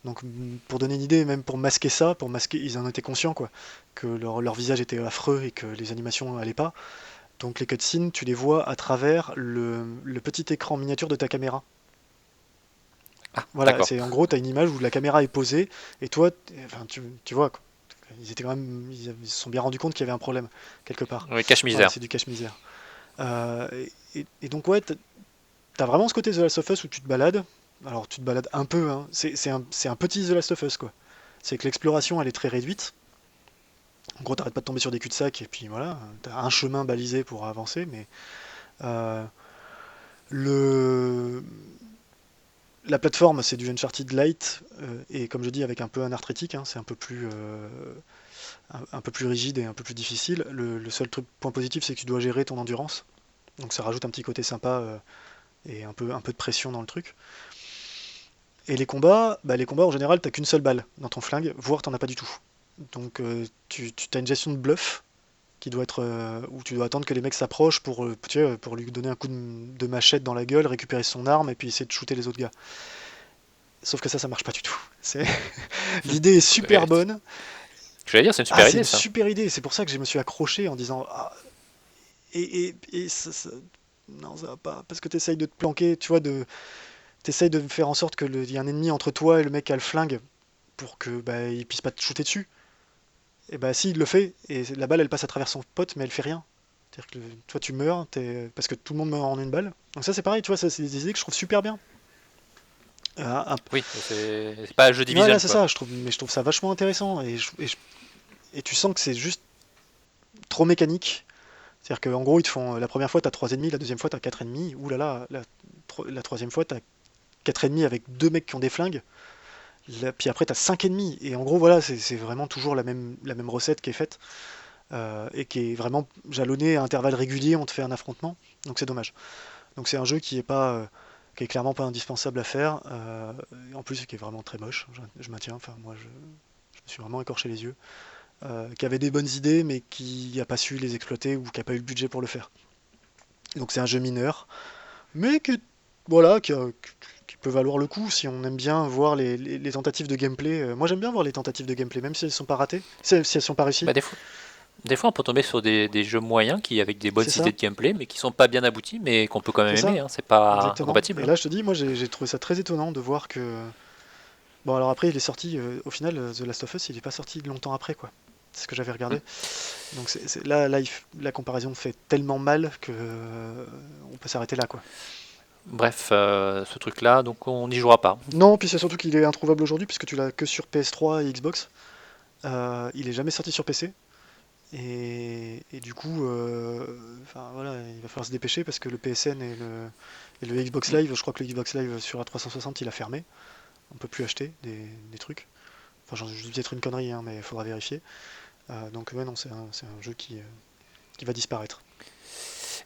S2: Donc pour donner une idée, même pour masquer ça, ils en étaient conscients, quoi, que leur visage était affreux et que les animations allaient pas. Donc les cutscenes, tu les vois à travers le petit écran miniature de ta caméra.
S1: Ah,
S2: Voilà,
S1: d'accord.
S2: c'est en gros, tu as une image où la caméra est posée, et toi, enfin, tu vois, quoi. Ils se sont bien rendus compte qu'il y avait un problème, quelque part.
S1: Oui,
S2: Voilà,
S1: cache-misère.
S2: c'est du cache-misère. Et donc, ouais, t'as vraiment ce côté The Last of Us où tu te balades. Alors, tu te balades un peu, hein. C'est un petit The Last of Us, quoi. C'est que l'exploration, elle est très réduite. En gros, t'arrêtes pas de tomber sur des cul-de-sac, et puis voilà, t'as un chemin balisé pour avancer, mais euh, le... la plateforme, c'est du Uncharted Lite, et comme je dis, avec un peu un arthritique, hein, c'est un peu plus rigide et un peu plus difficile. Le seul point positif, c'est que tu dois gérer ton endurance, donc ça rajoute un petit côté sympa, et un peu de pression dans le truc. Et les combats en général, t'as qu'une seule balle dans ton flingue, voire t'en as pas du tout. Donc tu as une gestion de bluff qui doit être où tu dois attendre que les mecs s'approchent tu sais, pour lui donner un coup de machette dans la gueule, récupérer son arme et puis essayer de shooter les autres gars. Sauf que ça marche pas du tout. C'est l'idée est super
S1: Ouais,
S2: bonne.
S1: je vais dire, c'est une
S2: Ah,
S1: super
S2: c'est
S1: idée
S2: une
S1: ça.
S2: super idée. C'est pour ça que je me suis accroché en disant et non ça va pas parce que t'essayes de te planquer, tu vois, t'essayes de faire en sorte que il y a un ennemi entre toi et le mec qui a le flingue pour que bah, il puisse pas te shooter dessus. Et bah si il le fait et la balle elle passe à travers son pote mais elle fait rien. C'est-à-dire que toi tu meurs parce que tout le monde meurt en une balle. Donc ça c'est pareil, tu vois, ça, c'est des idées que je trouve super bien. Un-
S1: Oui, c'est pas un jeu
S2: Voilà,
S1: Division
S2: c'est
S1: quoi.
S2: ça, mais je trouve ça vachement intéressant et tu sens que c'est juste trop mécanique. C'est-à-dire qu'en gros, ils te font la première fois, t'as 3 ennemis, la deuxième fois, t'as 4 ennemis, ouh là là, la troisième fois, t'as 4 ennemis avec 2 mecs qui ont des flingues, puis après, t'as 5 ennemis, et en gros, voilà, c'est vraiment toujours la même recette qui est faite, et qui est vraiment jalonnée à intervalles réguliers, on te fait un affrontement, donc c'est dommage. Donc c'est un jeu qui est clairement pas indispensable à faire, et en plus qui est vraiment très moche, je maintiens, enfin moi je me suis vraiment écorché les yeux, qui avait des bonnes idées mais qui n'a pas su les exploiter ou qui n'a pas eu le budget pour le faire. Donc c'est un jeu mineur, mais voilà, qui peut valoir le coup si on aime bien voir les tentatives de gameplay. Moi j'aime bien voir les tentatives de gameplay, même si elles sont pas ratées, si elles sont pas réussies.
S1: Bah, des fois, on peut tomber sur des jeux moyens qui avec des bonnes
S2: C'est
S1: idées
S2: ça,
S1: de gameplay, mais qui sont pas bien aboutis, mais qu'on peut quand
S2: c'est
S1: même aimer.
S2: ça,
S1: Hein. C'est pas
S2: exactement.
S1: incompatible.
S2: Et
S1: Hein.
S2: là je te dis, moi j'ai trouvé ça très étonnant de voir que... Bon alors après il est sorti, au final The Last of Us il est pas sorti longtemps après quoi. C'est ce que j'avais regardé. Donc là la comparaison fait tellement mal que on peut s'arrêter là quoi.
S1: Bref, ce truc-là, donc on n'y jouera pas.
S2: Non, puis c'est surtout qu'il est introuvable aujourd'hui puisque tu l'as que sur PS3 et Xbox. Il est jamais sorti sur PC. Et du coup, enfin voilà, il va falloir se dépêcher parce que le PSN et le Xbox Live, je crois que le Xbox Live sur la 360 il a fermé. On peut plus acheter des trucs. Enfin, je dis peut-être une connerie, hein, mais il faudra vérifier. Donc ouais, non, c'est un jeu qui va disparaître.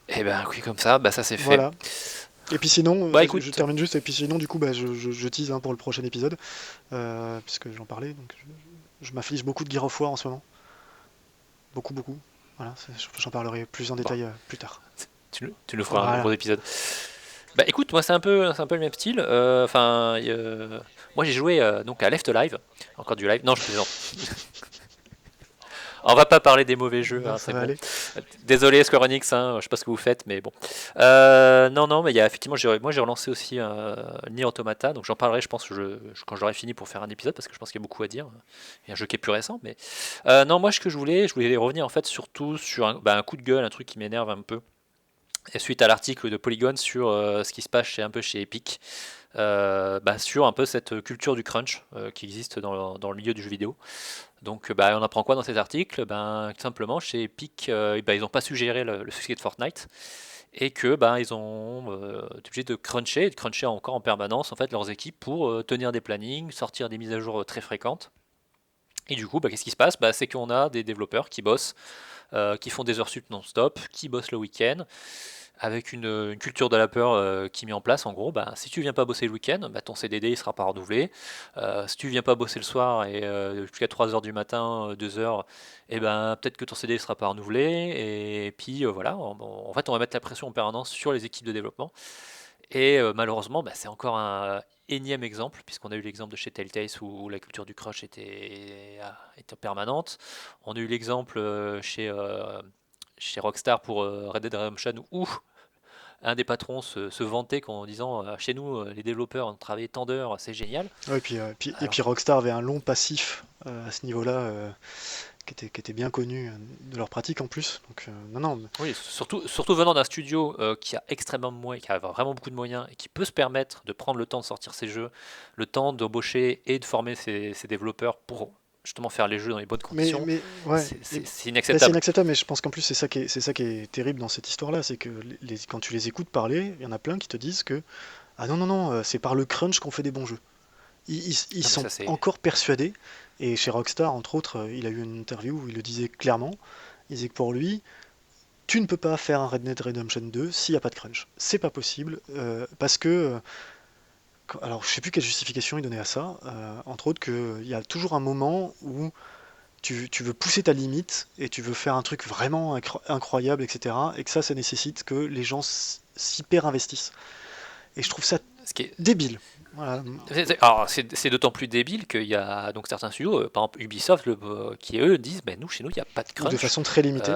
S1: Et ben oui, comme ça, bah ça c'est fait.
S2: Voilà. Et puis sinon,
S1: Bah
S2: je
S1: écoute,
S2: termine juste, et puis sinon, du coup, bah, je tease hein, pour le prochain épisode, puisque j'en parlais, donc je m'afflige beaucoup de Gear of War en ce moment. Beaucoup, beaucoup. Voilà, j'en parlerai plus en
S1: bon,
S2: détail plus tard.
S1: Tu nous feras un
S2: Voilà.
S1: gros épisode. Bah écoute, moi c'est un peu le même style. Moi j'ai joué donc à Left Alive, encore du live. Non, je plaisante. On va pas parler des mauvais jeux,
S2: Non,
S1: hein,
S2: ça
S1: c'est
S2: va
S1: bon.
S2: aller.
S1: Désolé Square Enix, hein, je sais pas ce que vous faites, mais bon. Non, mais il y a effectivement, moi j'ai relancé aussi Nier Automata, donc j'en parlerai, je pense, quand j'aurai fini pour faire un épisode, parce que je pense qu'il y a beaucoup à dire. Il y a un jeu qui est plus récent, mais non, moi ce que je voulais revenir en fait surtout sur un coup de gueule, un truc qui m'énerve un peu. Et suite à l'article de Polygon sur ce qui se passe un peu chez Epic, sur un peu cette culture du crunch qui existe dans le milieu du jeu vidéo. Donc on apprend quoi dans cet article? Tout simplement chez Epic, ils n'ont pas su gérer le succès de Fortnite et que ils ont été obligés de cruncher encore en permanence en fait leurs équipes pour tenir des plannings, sortir des mises à jour très fréquentes. Et du coup, qu'est-ce qui se passe? C'est qu'on a des développeurs qui bossent, qui font des heures sup non-stop, qui bossent le week-end, avec une culture de la peur qui est mise en place. En gros, si tu viens pas bosser le week-end, ton CDD il sera pas renouvelé. Si tu viens pas bosser le soir et jusqu'à 3h du matin, 2h, et peut-être que ton CDD sera pas renouvelé. Et puis voilà, en fait, on va mettre la pression en permanence sur les équipes de développement. Et malheureusement, c'est encore un énième exemple, puisqu'on a eu l'exemple de chez Telltale où la culture du crush était permanente. On a eu l'exemple chez Rockstar pour Red Dead Redemption où un des patrons se vantait en disant chez nous les développeurs ont travaillé tant d'heures, c'est génial.
S2: Ouais, et puis Rockstar avait un long passif à ce niveau-là qui était bien connu de leur pratique en plus. Donc non.
S1: Oui, surtout venant d'un studio qui a qui a vraiment beaucoup de moyens et qui peut se permettre de prendre le temps de sortir ses jeux, le temps d'embaucher et de former ses développeurs pour justement faire les jeux dans les bonnes conditions,
S2: Ouais,
S1: c'est
S2: c'est
S1: inacceptable.
S2: inacceptable, mais je pense qu'en plus c'est ça qui est terrible dans cette histoire-là, c'est que quand tu les écoutes parler, il y en a plein qui te disent que ah non, c'est par le crunch qu'on fait des bons jeux. Ils
S1: Non, mais
S2: sont
S1: ça, c'est...
S2: encore persuadés, et chez Rockstar, entre autres, il a eu une interview où il le disait clairement, il disait que pour lui, tu ne peux pas faire un Red Dead Redemption 2 s'il n'y a pas de crunch. C'est pas possible, parce que... alors, je sais plus quelle justification il donnait à ça, entre autres qu'il y a toujours un moment où tu veux pousser ta limite, et tu veux faire un truc vraiment incroyable, etc., et que ça nécessite que les gens s'hyper investissent. Et je trouve ça
S1: Ce qui est...
S2: débile. Voilà.
S1: Alors, c'est d'autant plus débile qu'il y a donc certains studios, par exemple Ubisoft, qui eux disent nous, chez nous, il n'y a pas de
S2: Ou de
S1: crunch.
S2: façon très limitée.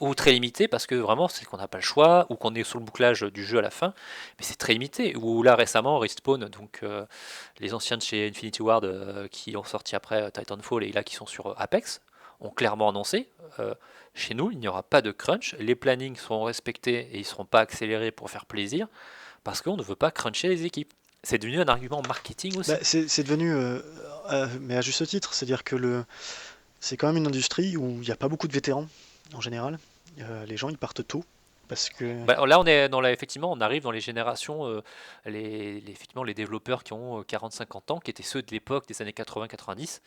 S1: Ou très limité parce que vraiment c'est qu'on n'a pas le choix ou qu'on est sur le bouclage du jeu à la fin, mais c'est très limité. Ou là récemment Respawn, donc les anciens de chez Infinity Ward qui ont sorti après Titanfall et là qui sont sur Apex, ont clairement annoncé chez nous il n'y aura pas de crunch, les plannings seront respectés et ils ne seront pas accélérés pour faire plaisir parce qu'on ne veut pas cruncher les équipes. C'est devenu un argument marketing aussi.
S2: C'est devenu, mais à juste titre, c'est-à-dire que c'est quand même une industrie où il n'y a pas beaucoup de vétérans en général. Les gens ils partent tôt parce que
S1: Là, on est effectivement, on arrive dans les générations, effectivement, les développeurs qui ont 40-50 ans, qui étaient ceux de l'époque des années 80-90.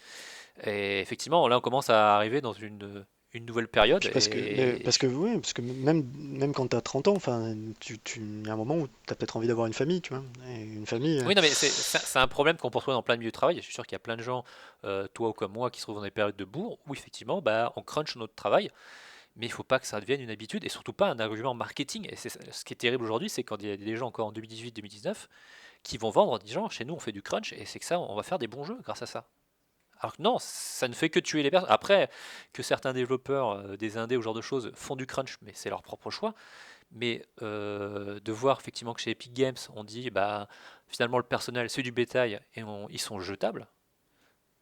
S1: Et effectivement, là, on commence à arriver dans une nouvelle période.
S2: puis parce que même quand tu as 30 ans, enfin, il y a un moment où tu as peut-être envie d'avoir une famille, tu vois. Et une famille.
S1: Oui, non, mais c'est un problème qu'on peut retrouver dans plein de milieux de travail. Je suis sûr qu'il y a plein de gens, toi ou comme moi, qui se trouvent dans des périodes de bourre où effectivement, on crunch notre travail. Mais il ne faut pas que ça devienne une habitude et surtout pas un argument marketing. Et ce qui est terrible aujourd'hui, c'est quand il y a des gens encore en 2018-2019 qui vont vendre en disant chez nous on fait du crunch et c'est que ça, on va faire des bons jeux grâce à ça. Alors que non, ça ne fait que tuer les personnes. Après, que certains développeurs, des indés ou ce genre de choses, font du crunch, mais c'est leur propre choix. Mais de voir effectivement que chez Epic Games, on dit finalement le personnel c'est du bétail et ils sont jetables,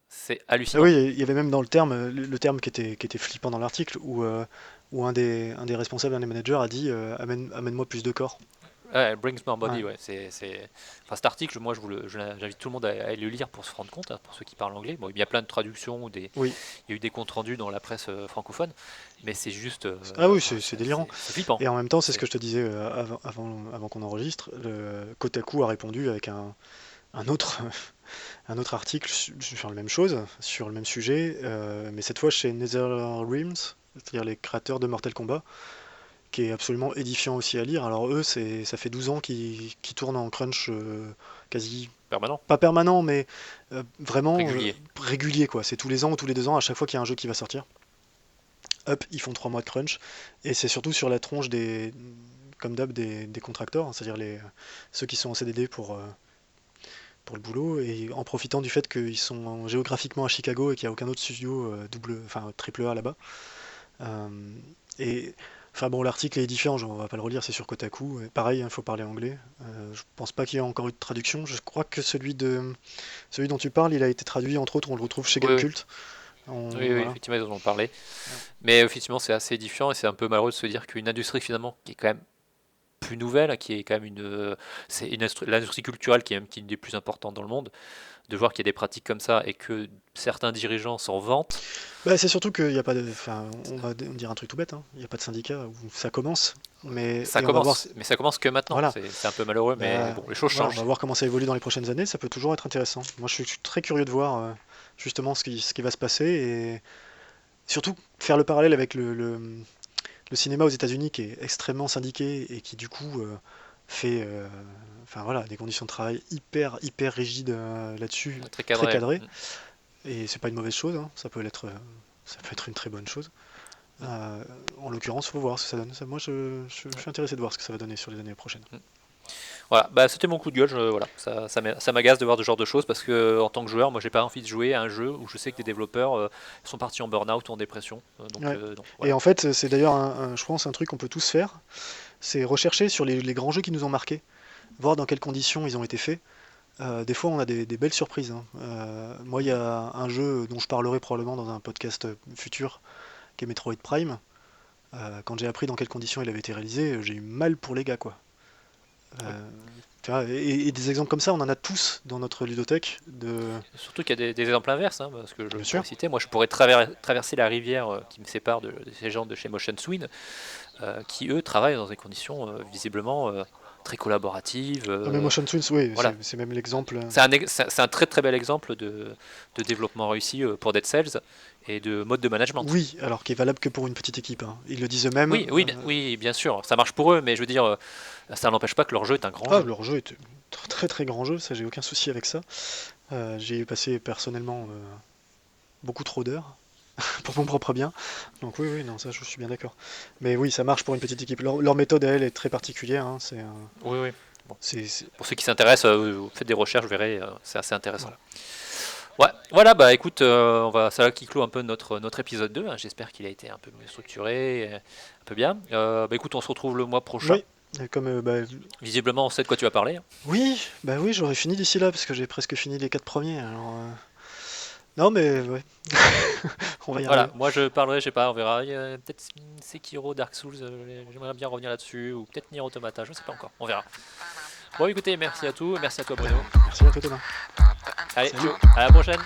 S1: c'est
S2: Ah
S1: hallucinant.
S2: oui, il y avait même dans le terme qui était flippant dans l'article où un des responsables, un des managers a dit amène-moi plus de corps.
S1: Ouais, Brings More Body,
S2: Ouais.
S1: ouais. Enfin, cet article, moi, j'invite tout le monde à aller le lire pour se rendre compte, hein, pour ceux qui parlent anglais. Bon, il y a plein de traductions,
S2: Oui.
S1: il y a eu des comptes rendus dans la presse francophone, mais c'est juste.
S2: Ah oui, c'est délirant.
S1: C'est flippant.
S2: Et en même temps, c'est ce que je te disais avant qu'on enregistre. Kotaku a répondu avec un autre, un autre article sur la même chose, sur le même sujet, mais cette fois chez NetherRealms, c'est-à-dire les créateurs de Mortal Kombat, qui est absolument édifiant aussi à lire. Alors eux, ça fait 12 ans qu'ils tournent en crunch quasi,
S1: Permanent.
S2: pas permanent, mais vraiment
S1: Régulier.
S2: quoi. C'est tous les ans ou tous les 2 ans, à chaque fois qu'il y a un jeu qui va sortir. Hop, ils font 3 mois de crunch. Et c'est surtout sur la tronche comme d'hab des contracteurs, hein, c'est-à-dire ceux qui sont en CDD pour le boulot, et en profitant du fait qu'ils sont géographiquement à Chicago et qu'il n'y a aucun autre studio triple A là-bas. Et enfin bon, l'article est différent, on va pas le relire, c'est sur Kotaku. Et pareil, il faut parler anglais. Je pense pas qu'il y ait encore eu de traduction. Je crois que celui dont tu parles, il a été traduit, entre autres, on le retrouve chez Gamecult.
S1: Oui, effectivement, ils en ont parlé. Mais effectivement, c'est assez différent et c'est un peu malheureux de se dire qu'une industrie finalement qui est quand même plus nouvelle, qui est quand même l'industrie culturelle qui est une des plus importantes dans le monde, de voir qu'il y a des pratiques comme ça et que certains dirigeants s'en vantent.
S2: Bah, c'est surtout qu'il n'y a pas de. Enfin, on va dire un truc tout bête, hein. Il n'y a pas de syndicat où ça commence. Mais
S1: ça commence que maintenant. Voilà. C'est un peu malheureux, mais bon, les choses changent.
S2: On va voir comment ça évolue dans les prochaines années. Ça peut toujours être intéressant. Moi, je suis très curieux de voir justement ce qui va se passer et surtout faire le parallèle avec le cinéma aux États-Unis qui est extrêmement syndiqué et qui du coup fait des conditions de travail hyper rigides là-dessus, très cadrées. Et c'est pas une mauvaise chose, hein. Ça peut être une très bonne chose. En l'occurrence, il faut voir ce que ça donne. Moi, je suis intéressé de voir ce que ça va donner sur les années prochaines.
S1: Voilà, c'était mon coup de gueule. Ça m'agace de voir ce genre de choses parce que en tant que joueur, moi, j'ai pas envie de jouer à un jeu où je sais que des développeurs sont partis en burn-out ou en dépression.
S2: Voilà. Et en fait, c'est d'ailleurs, je pense, un truc qu'on peut tous faire, c'est rechercher sur les grands jeux qui nous ont marqués, voir dans quelles conditions ils ont été faits. Des fois, on a des belles surprises, hein. Moi, il y a un jeu dont je parlerai probablement dans un podcast futur, qui est Metroid Prime. Quand j'ai appris dans quelles conditions il avait été réalisé, j'ai eu mal pour les gars, quoi. Tu vois, et des exemples comme ça, on en a tous dans notre ludothèque.
S1: Surtout qu'il y a des exemples inverses, hein, parce que je pourrais citer. Moi, je pourrais traverser la rivière qui me sépare de ces gens de chez Motion Swing, qui eux travaillent dans des conditions visiblement très collaborative.
S2: Non, mais Motion Twins, oui, voilà. C'est même l'exemple.
S1: C'est un très très bel exemple de développement réussi pour Dead Cells et de mode de management.
S2: Oui, alors qui est valable que pour une petite équipe, hein. Ils le disent eux-mêmes.
S1: Oui, bien sûr, ça marche pour eux, mais je veux dire, ça n'empêche pas que leur jeu est un grand jeu.
S2: Leur jeu est un très très grand jeu, ça j'ai aucun souci avec ça. J'ai passé personnellement beaucoup trop d'heures. Pour mon propre bien. Donc oui, non, ça je suis bien d'accord. Mais oui, ça marche pour une petite équipe. Leur méthode à elle est très particulière. Hein.
S1: Oui. Bon. Pour ceux qui s'intéressent, vous faites des recherches, vous verrez, c'est assez intéressant. Voilà, écoute, c'est là qui clôt un peu notre épisode 2. Hein. J'espère qu'il a été un peu mieux structuré, un peu bien. Écoute, on se retrouve le mois prochain.
S2: Oui. Comme,
S1: visiblement, on sait de quoi tu vas parler. Hein.
S2: Oui, j'aurais fini d'ici là, parce que j'ai presque fini les 4 premiers. Alors, non, mais ouais. On va y arriver.
S1: Moi je parlerai, je sais pas, on verra. Peut-être Sekiro, Dark Souls, j'aimerais bien revenir là-dessus, ou peut-être Nier Automata, je sais pas encore, on verra. Bon, écoutez, merci à tous, merci à toi Bruno.
S2: Merci à toi Thomas.
S1: Allez, ciao, à la prochaine.